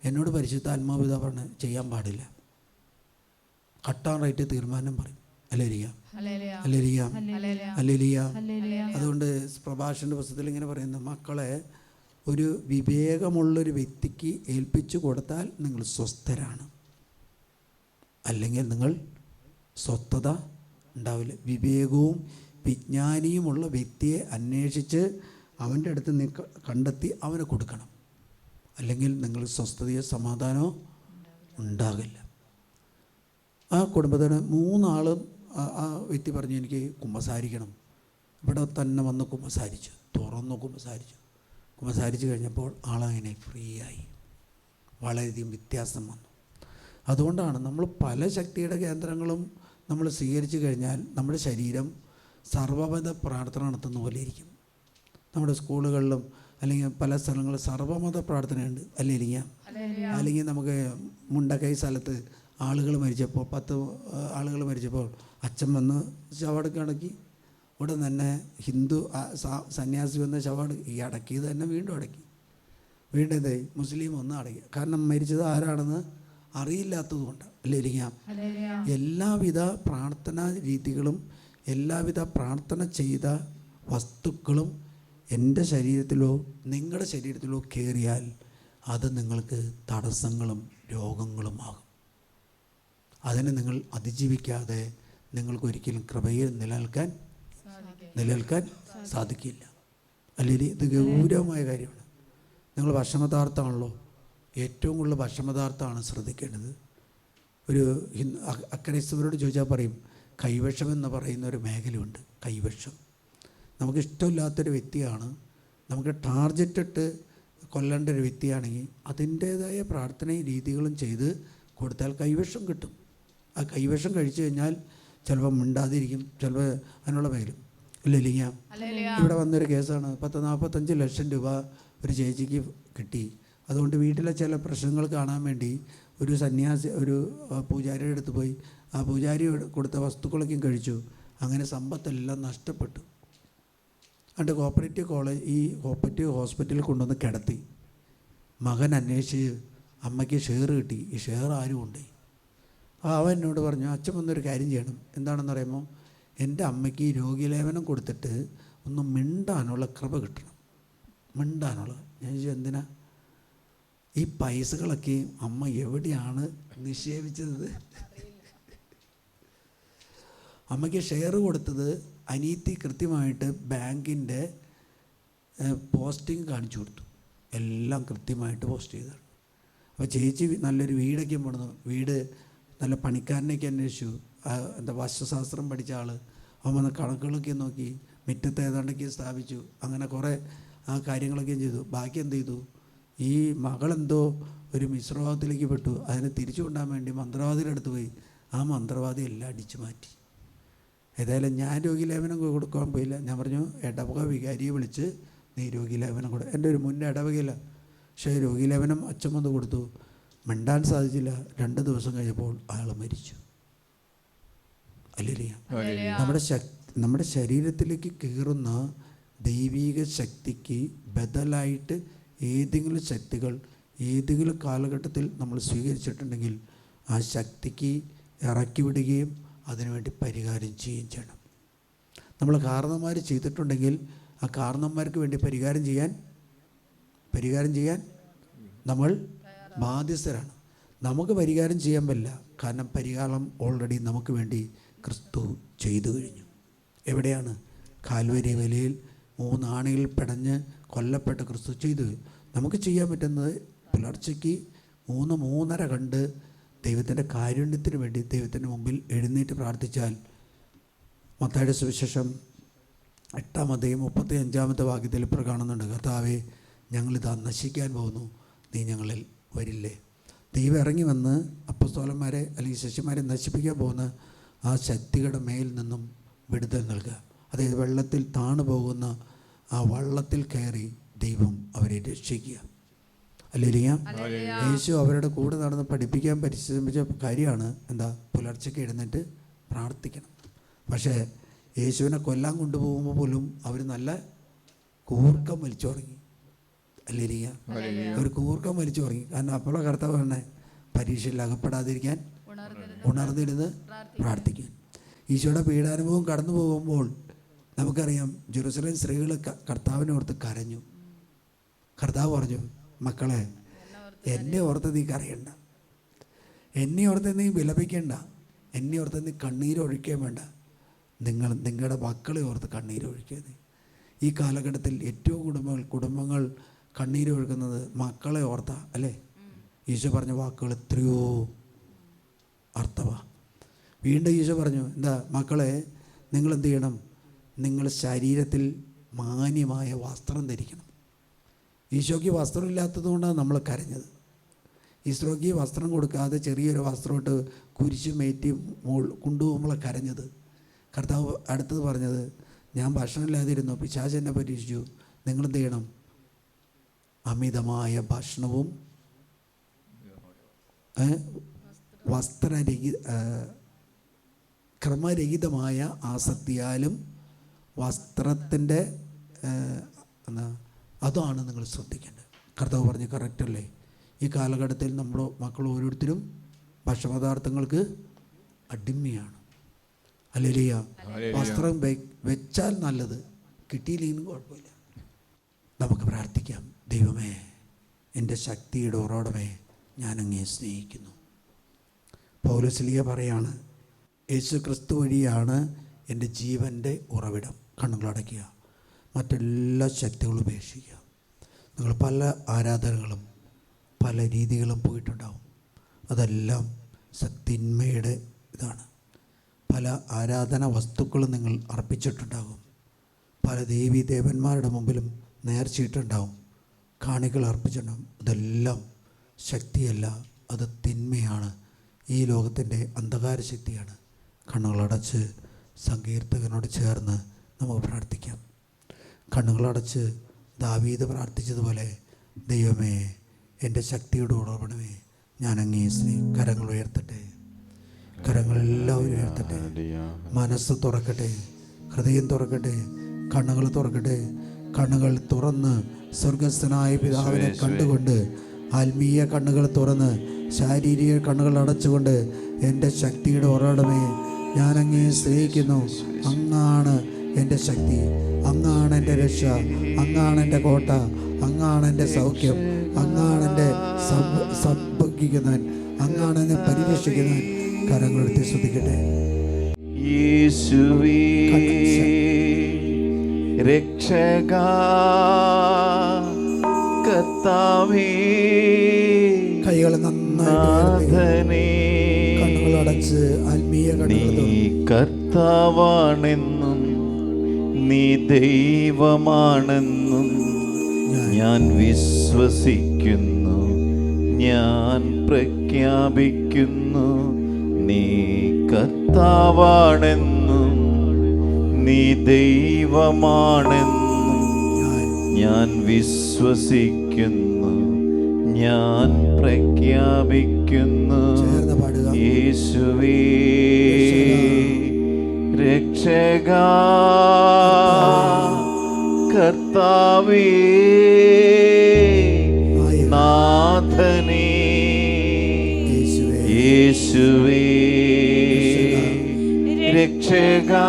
എന്നോട് പരിശുദ്ധ ആത്മാപിതാ പറഞ്ഞ് ചെയ്യാൻ പാടില്ല, കട്ടാൻ റൈറ്റ് തീരുമാനം പറയും. അതുകൊണ്ട് പ്രഭാഷണ പുസ്തകത്തിൽ ഇങ്ങനെ പറയുന്നു, മക്കളെ ഒരു വിവേകമുള്ളൊരു വ്യക്തിക്ക് ഏൽപ്പിച്ചു കൊടുത്താൽ നിങ്ങൾ സ്വസ്ഥരാണ്, അല്ലെങ്കിൽ നിങ്ങൾ സ്വസ്ഥത ഉണ്ടാവില്ല. വിവേകവും വിജ്ഞാനിയുമുള്ള വ്യക്തിയെ അന്വേഷിച്ച് അവൻ്റെ അടുത്ത് കണ്ടെത്തി അവന് കൊടുക്കണം, അല്ലെങ്കിൽ നിങ്ങൾ സ്വസ്ഥതയോ സമാധാനമോ ഉണ്ടാകില്ല. ആ കുടുംബത്തിന് 3 ആളും ആ വ്യക്തി പറഞ്ഞു, എനിക്ക് കുമ്പസാരിക്കണം. ഇവിടെ തന്നെ വന്ന് കുമ്പസാരിച്ച് കഴിഞ്ഞപ്പോൾ ആളങ്ങനെ ഫ്രീ ആയി. വളരെയധികം വ്യത്യാസം വന്നു. അതുകൊണ്ടാണ് നമ്മൾ പല ശക്തിയുടെ കേന്ദ്രങ്ങളും നമ്മൾ സ്വീകരിച്ചു കഴിഞ്ഞാൽ നമ്മുടെ ശരീരം സർവ്വമത പ്രാർത്ഥന നടത്തുന്ന പോലെ ഇരിക്കും. നമ്മുടെ സ്കൂളുകളിലും അല്ലെങ്കിൽ പല സ്ഥലങ്ങളിലും സർവ്വമത പ്രാർത്ഥനയുണ്ട് അല്ലെങ്കിൽ നമുക്ക് മുണ്ടക്കൈ സ്ഥലത്ത് ആളുകൾ മരിച്ചപ്പോൾ 10 ആളുകൾ മരിച്ചപ്പോൾ അച്ഛൻ വന്ന് ശവടക്കടക്കി, ഉടൻ തന്നെ ഹിന്ദു സന്യാസി വന്ന് ഈ അടക്കിയത് തന്നെ വീണ്ടും വീണ്ടും മുസ്ലിം ഒന്ന് അടക്കി. കാരണം മരിച്ചത് ആരാണെന്ന് അറിയില്ലാത്തതുകൊണ്ട് എല്ലാവിധ പ്രാർത്ഥനാ രീതികളും എല്ലാവിധ പ്രാർത്ഥന ചെയ്ത വസ്തുക്കളും എൻ്റെ ശരീരത്തിലോ നിങ്ങളുടെ ശരീരത്തിലോ കയറിയാൽ അത് നിങ്ങൾക്ക് തടസ്സങ്ങളും രോഗങ്ങളുമാകും. അതിനെ നിങ്ങൾ അതിജീവിക്കാതെ നിങ്ങൾക്കൊരിക്കലും കൃപയിൽ നിലനിൽക്കാൻ സാധിക്കില്ല. അല്ലെങ്കിൽ ഇത് ഗൗരവമായ കാര്യമാണ്. നിങ്ങൾ ഭക്ഷണപദാർത്ഥമാണല്ലോ, ഏറ്റവും കൂടുതൽ ഭക്ഷണപദാർത്ഥമാണ് ശ്രദ്ധിക്കേണ്ടത്. ഒരു അക്രൈസ്തവരോട് ചോദിച്ചാൽ പറയും, കൈവശം എന്ന് പറയുന്ന ഒരു മേഖലയുണ്ട്. കൈവശം നമുക്കിഷ്ടമില്ലാത്തൊരു വ്യക്തിയാണ്, നമുക്ക് ടാർജറ്റിട്ട് കൊല്ലേണ്ട ഒരു വ്യക്തിയാണെങ്കിൽ അതിൻ്റേതായ പ്രാർത്ഥനയും രീതികളും ചെയ്ത് കൊടുത്താൽ കൈവശം കിട്ടും. ആ കൈവശം കഴിച്ചു കഴിഞ്ഞാൽ ചിലപ്പോൾ മിണ്ടാതിരിക്കും, ചിലപ്പോൾ അതിനുള്ള പേരും ഇല്ല. ഇവിടെ വന്നൊരു കേസാണ്, 45 ലക്ഷം രൂപ ഒരു ചേച്ചിക്ക് കിട്ടി. അതുകൊണ്ട് വീട്ടിലെ ചില പ്രശ്നങ്ങൾ കാണാൻ വേണ്ടി ഒരു സന്യാസി, ഒരു പൂജാരിയുടെ അടുത്ത് പോയി ആ പൂജാരി കൊടുത്ത വസ്തുക്കളൊക്കെയും കഴിച്ചു. അങ്ങനെ സമ്പത്തെല്ലാം നഷ്ടപ്പെട്ടു. എന്നിട്ട് കോപ്പറേറ്റീവ് ഹോസ്പിറ്റലിൽ കൊണ്ടുവന്ന് കിടത്തി. മകൻ അന്വേഷിച്ച് അമ്മയ്ക്ക് ഷെയർ കിട്ടി. ഈ ഷെയർ ആരും ഉണ്ട്. അവൻ എന്നോട് പറഞ്ഞു, അച്ഛൻ വന്നൊരു കാര്യം ചെയ്യണം. എന്താണെന്ന് പറയുമ്പോൾ, എൻ്റെ അമ്മയ്ക്ക് രോഗീലേപനം കൊടുത്തിട്ട് ഒന്ന് മിണ്ടാനുള്ള കൃപ കിട്ടണം. മിണ്ടാനുള്ള. ഞാൻ ചോദിച്ചു, എന്തിനാ? ഈ പൈസകളൊക്കെ അമ്മ എവിടെയാണ് നിക്ഷേപിച്ചത്? അമ്മയ്ക്ക് ഷെയർ കൊടുത്തത് അനീതി കൃത്യമായിട്ട് ബാങ്കിൻ്റെ പോസ്റ്റിംഗ് കാണിച്ചു കൊടുത്തു. എല്ലാം കൃത്യമായിട്ട് പോസ്റ്റ് ചെയ്തതാണ്. അപ്പോൾ ചേച്ചി നല്ലൊരു വീടൊക്കെ പണിതു. വീട് നല്ല പണിക്കാരനെയൊക്കെ അന്വേഷിച്ചു. വാസ്തുശാസ്ത്രം പഠിച്ച ആൾ. അവൻ വന്ന കണക്കുകളൊക്കെ നോക്കി, മുറ്റത്ത് ഏതാണ്ടൊക്കെ സ്ഥാപിച്ചു. അങ്ങനെ കുറേ കാര്യങ്ങളൊക്കെ ചെയ്തു. ബാക്കി എന്ത് ചെയ്തു? ഈ മകളെന്തോ ഒരു മിശ്രഭാവത്തിലേക്ക് പെട്ടു. അതിനെ തിരിച്ചു കൊണ്ടാൻ വേണ്ടി മന്ത്രവാദിയുടെ അടുത്ത് പോയി. ആ മന്ത്രവാദി എല്ലാം അടിച്ചു മാറ്റി. ഏതായാലും ഞാൻ രോഗീലേപനം കൊടുക്കാൻ പോയില്ല. ഞാൻ പറഞ്ഞു, ഇടവക വികാരിയെ വിളിച്ച് നീ രോഗീലേപനം കൊടു. എൻ്റെ ഒരു മുന്നേ ഇടവകയില്ല. പക്ഷേ രോഗീലേപനം അച്ഛൻ വന്ന് കൊടുത്തു. മിണ്ടാൻ സാധിച്ചില്ല. 2 ദിവസം കഴിഞ്ഞപ്പോൾ അയാൾ മരിച്ചു. അല്ലേലിയ. നമ്മുടെ ശരീരത്തിലേക്ക് കയറുന്ന ദൈവിക ശക്തിക്ക് ബദലായിട്ട് ഏതെങ്കിലും ശക്തികൾ ഏതെങ്കിലും കാലഘട്ടത്തിൽ നമ്മൾ സ്വീകരിച്ചിട്ടുണ്ടെങ്കിൽ ആ ശക്തിക്ക് ഇറക്കി വിടുകയും അതിനുവേണ്ടി പരിഹാരം ചെയ്യുകയും ചെയ്യണം. നമ്മൾ കാരണന്മാർ ചെയ്തിട്ടുണ്ടെങ്കിൽ ആ കാരണന്മാർക്ക് വേണ്ടി പരിഹാരം ചെയ്യാൻ നമ്മൾ ബാധ്യസ്ഥരാണ്. നമുക്ക് പരിഹാരം ചെയ്യാൻ പറ്റില്ല. കാരണം പരിഹാരം ഓൾറെഡി നമുക്ക് വേണ്ടി ക്രിസ്തു ചെയ്തു കഴിഞ്ഞു. എവിടെയാണ്? കാൽവരി വലയിൽ 3 ആണികളിൽ പിടഞ്ഞ് കൊല്ലപ്പെട്ട ക്രിസ്തു ചെയ്തു. നമുക്ക് ചെയ്യാൻ പറ്റുന്നത് പുലർച്ചയ്ക്ക് 3-3:30 കണ്ട് ദൈവത്തിൻ്റെ കാരുണ്യത്തിന് വേണ്ടി ദൈവത്തിൻ്റെ മുമ്പിൽ എഴുന്നേറ്റ് പ്രാർത്ഥിച്ചാൽ, മത്തായിയുടെ സുവിശേഷം 8-35 വാക്യത്തിൽ ഇപ്പോൾ കാണുന്നുണ്ട്, കർത്താവേ, ഞങ്ങളിതാ നശിക്കാൻ പോകുന്നു, നീ ഞങ്ങളിൽ വരില്ലേ? ദൈവം ഇറങ്ങി വന്ന് അപ്പസ്തോലന്മാരെ അല്ലെങ്കിൽ ശിഷ്യന്മാരെ നശിപ്പിക്കാൻ പോകുന്ന ആ ശക്തിയുടെ മേൽ നിന്നും വിടുതൽ നൽകുക. അതായത് വെള്ളത്തിൽ താണു പോകുന്ന ആ വള്ളത്തിൽ കയറി ദൈവം അവരെ രക്ഷിക്കുക. അല്ലേലിയ. യേശു അവരുടെ കൂടെ നടന്ന് പഠിപ്പിക്കാൻ പരിശ്രമിച്ച കാര്യമാണ് എന്താ? പുലർച്ചയ്ക്ക് എഴുന്നേറ്റ് പ്രാർത്ഥിക്കണം. പക്ഷേ യേശുവിനെ കൊല്ലാൻ കൊണ്ടുപോകുമ്പോൾ പോലും അവർ നല്ല കൂർക്കം വലിച്ചു തുടങ്ങി. അല്ലേലിയ. ഒരു കൂർക്കം വലിച്ചു തുടങ്ങി. കാരണം അപ്പോഴോ കർത്താവ് പറഞ്ഞേ, പരീക്ഷയിൽ അകപ്പെടാതിരിക്കാൻ ഉണർന്നിരുന്ന് പ്രാർത്ഥിക്കാൻ. ഈശോയുടെ പീഡാനുഭവം കടന്നു പോകുമ്പോൾ നമുക്കറിയാം, ജെറുസലേം സ്ത്രീകൾ കർത്താവിനെ ഓർത്ത് കരഞ്ഞു. കർത്താവ് പറഞ്ഞു, മക്കളെ, എന്നെ ഓർത്ത് നീ കരയണ്ട, എന്നെ ഓർത്ത് നീ വിലപിക്കേണ്ട, എന്നെ ഓർത്ത് നീ കണ്ണീരൊഴിക്കാൻ വേണ്ട, നിങ്ങളുടെ മക്കളെ ഓർത്ത് കണ്ണീരൊഴിക്കുക. ഈ കാലഘട്ടത്തിൽ ഏറ്റവും കുടുംബങ്ങൾ കണ്ണീരൊഴുക്കുന്നത് മക്കളെ ഓർത്താ അല്ലേ? ഈശോ പറഞ്ഞ വാക്കുകൾ എത്രയോ അർത്ഥമാണ്. വീണ്ടും ഈശോ പറഞ്ഞു, എന്താ മക്കളെ, നിങ്ങളെന്ത് ചെയ്യണം? നിങ്ങൾ ശരീരത്തിൽ മാന്യമായ വസ്ത്രം ധരിക്കണം. ഈശോയ്ക്ക് വസ്ത്രം ഇല്ലാത്തത് കൊണ്ടാണ് നമ്മൾ കരഞ്ഞത്. ഈശോയ്ക്ക് വസ്ത്രം കൊടുക്കാതെ ചെറിയൊരു വസ്ത്രമിട്ട് കുരിശുമേറ്റി കൊണ്ടുപോകുമ്പോൾ കരഞ്ഞത്. കർത്താവ് അടുത്തത് പറഞ്ഞത്, ഞാൻ ഭക്ഷണമില്ലാതിരുന്നു, പിശാച് എന്നെ പരീക്ഷിച്ചു. നിങ്ങളെന്ത് ചെയ്യണം? അമിതമായ ഭക്ഷണവും ക്രമരഹിതമായ ആസക്തിയാലും വസ്ത്രത്തിൻ്റെ അതാണ് നിങ്ങൾ ശ്രദ്ധിക്കേണ്ടത്. കർത്താവ് പറഞ്ഞ് കറക്റ്റല്ലേ? ഈ കാലഘട്ടത്തിൽ നമ്മുടെ മക്കൾ ഓരോരുത്തരും ഭക്ഷണപദാർത്ഥങ്ങൾക്ക് അടിമയാണ്. അല്ലേലിയ. വസ്ത്രം വെച്ചാൽ നല്ലത്, കിട്ടിയില്ലെങ്കിലും കുഴപ്പമില്ല. നമുക്ക് പ്രാർത്ഥിക്കാം. ദൈവമേ, എൻ്റെ ശക്തിയുടെ ഉറവിടമേ, ഞാനങ്ങേ സ്നേഹിക്കുന്നു. പൗലോസ്ലീഹ പറയാണ്, യേശു ക്രിസ്തു വഴിയാണ് എൻ്റെ ജീവൻ്റെ ഉറവിടം. കണ്ണുകളടയ്ക്കുക, മറ്റെല്ലാ ശക്തികളും ഉപേക്ഷിക്കുക. നിങ്ങൾ പല ആരാധനകളും പല രീതികളും പോയിട്ടുണ്ടാവും. അതെല്ലാം തിന്മയുടെ ഇതാണ്. പല ആരാധന വസ്തുക്കളും നിങ്ങൾ അർപ്പിച്ചിട്ടുണ്ടാകും. പല ദേവീ ദേവന്മാരുടെ മുമ്പിലും നേർച്ചയിട്ടുണ്ടാവും, കാണികൾ അർപ്പിച്ചിട്ടുണ്ടാകും. ഇതെല്ലാം ശക്തിയല്ല, അത് തിന്മയാണ്. ഈ ലോകത്തിൻ്റെ അന്ധകാര ശക്തിയാണ്. കണ്ണുകളടച്ച് സങ്കീർത്തകനോട് ചേർന്ന് നമുക്ക് പ്രാർത്ഥിക്കാം. കണ്ണുകളടച്ച് ദാവീദ് പ്രാർത്ഥിച്ചതുപോലെ, ദൈവമേ, എൻ്റെ ശക്തിയുടെ ഉറവിടമേ, ഞാൻ അങ്ങേ കരങ്ങൾ ഉയർത്തട്ടെ, കരങ്ങളെല്ലാവരും ഉയർത്തട്ടെ, മനസ്സ് തുറക്കട്ടെ, ഹൃദയം തുറക്കട്ടെ, കണ്ണുകൾ തുറക്കട്ടെ. കണ്ണുകൾ തുറന്ന് സ്വർഗസ്ഥനായ പിതാവിനെ കണ്ടുകൊണ്ട്, ആത്മീയ കണ്ണുകൾ തുറന്ന് ശാരീരിക കണ്ണുകൾ അടച്ചുകൊണ്ട്, എൻ്റെ ശക്തിയുടെ ഉറവിടമേ, ഞാൻ അങ്ങേ സ്നേഹിക്കുന്നു. അങ്ങാണ് എൻ്റെ ശക്തി, അങ്ങാണ് എൻ്റെ രക്ഷ, അങ്ങാണ് എൻ്റെ കോട്ട, അങ്ങാണ് എൻ്റെ സൗഖ്യം, അങ്ങാണ് എൻ്റെ സംഭവിക്കുന്നവൻ, അങ്ങാണ് എന്നെ പരിരക്ഷിക്കുന്നവൻ. കരങ്ങളെടുത്ത് ശ്രദ്ധിക്കട്ടെ. യേശുവേ രക്ഷകാ കർത്താവേ, കൈകൾ നന്നായി കണ്ണുകൾ അടച്ച് ആത്മീയ നീ കർത്താവാണെന്നും നീ ദൈവമാണെന്നും ഞാൻ വിശ്വസിക്കുന്നു, ഞാൻ പ്രഖ്യാപിക്കുന്നു. നീ കർത്താവാണെന്നും നീ ദൈവമാണെന്നും ഞാൻ വിശ്വസിക്കുന്നു, ഞാൻ പ്രഖ്യാപിക്കുന്നു. യേശുവേ രക്ഷകാ കർത്താവേ, നാഥനേ, യേശുവേ രക്ഷകാ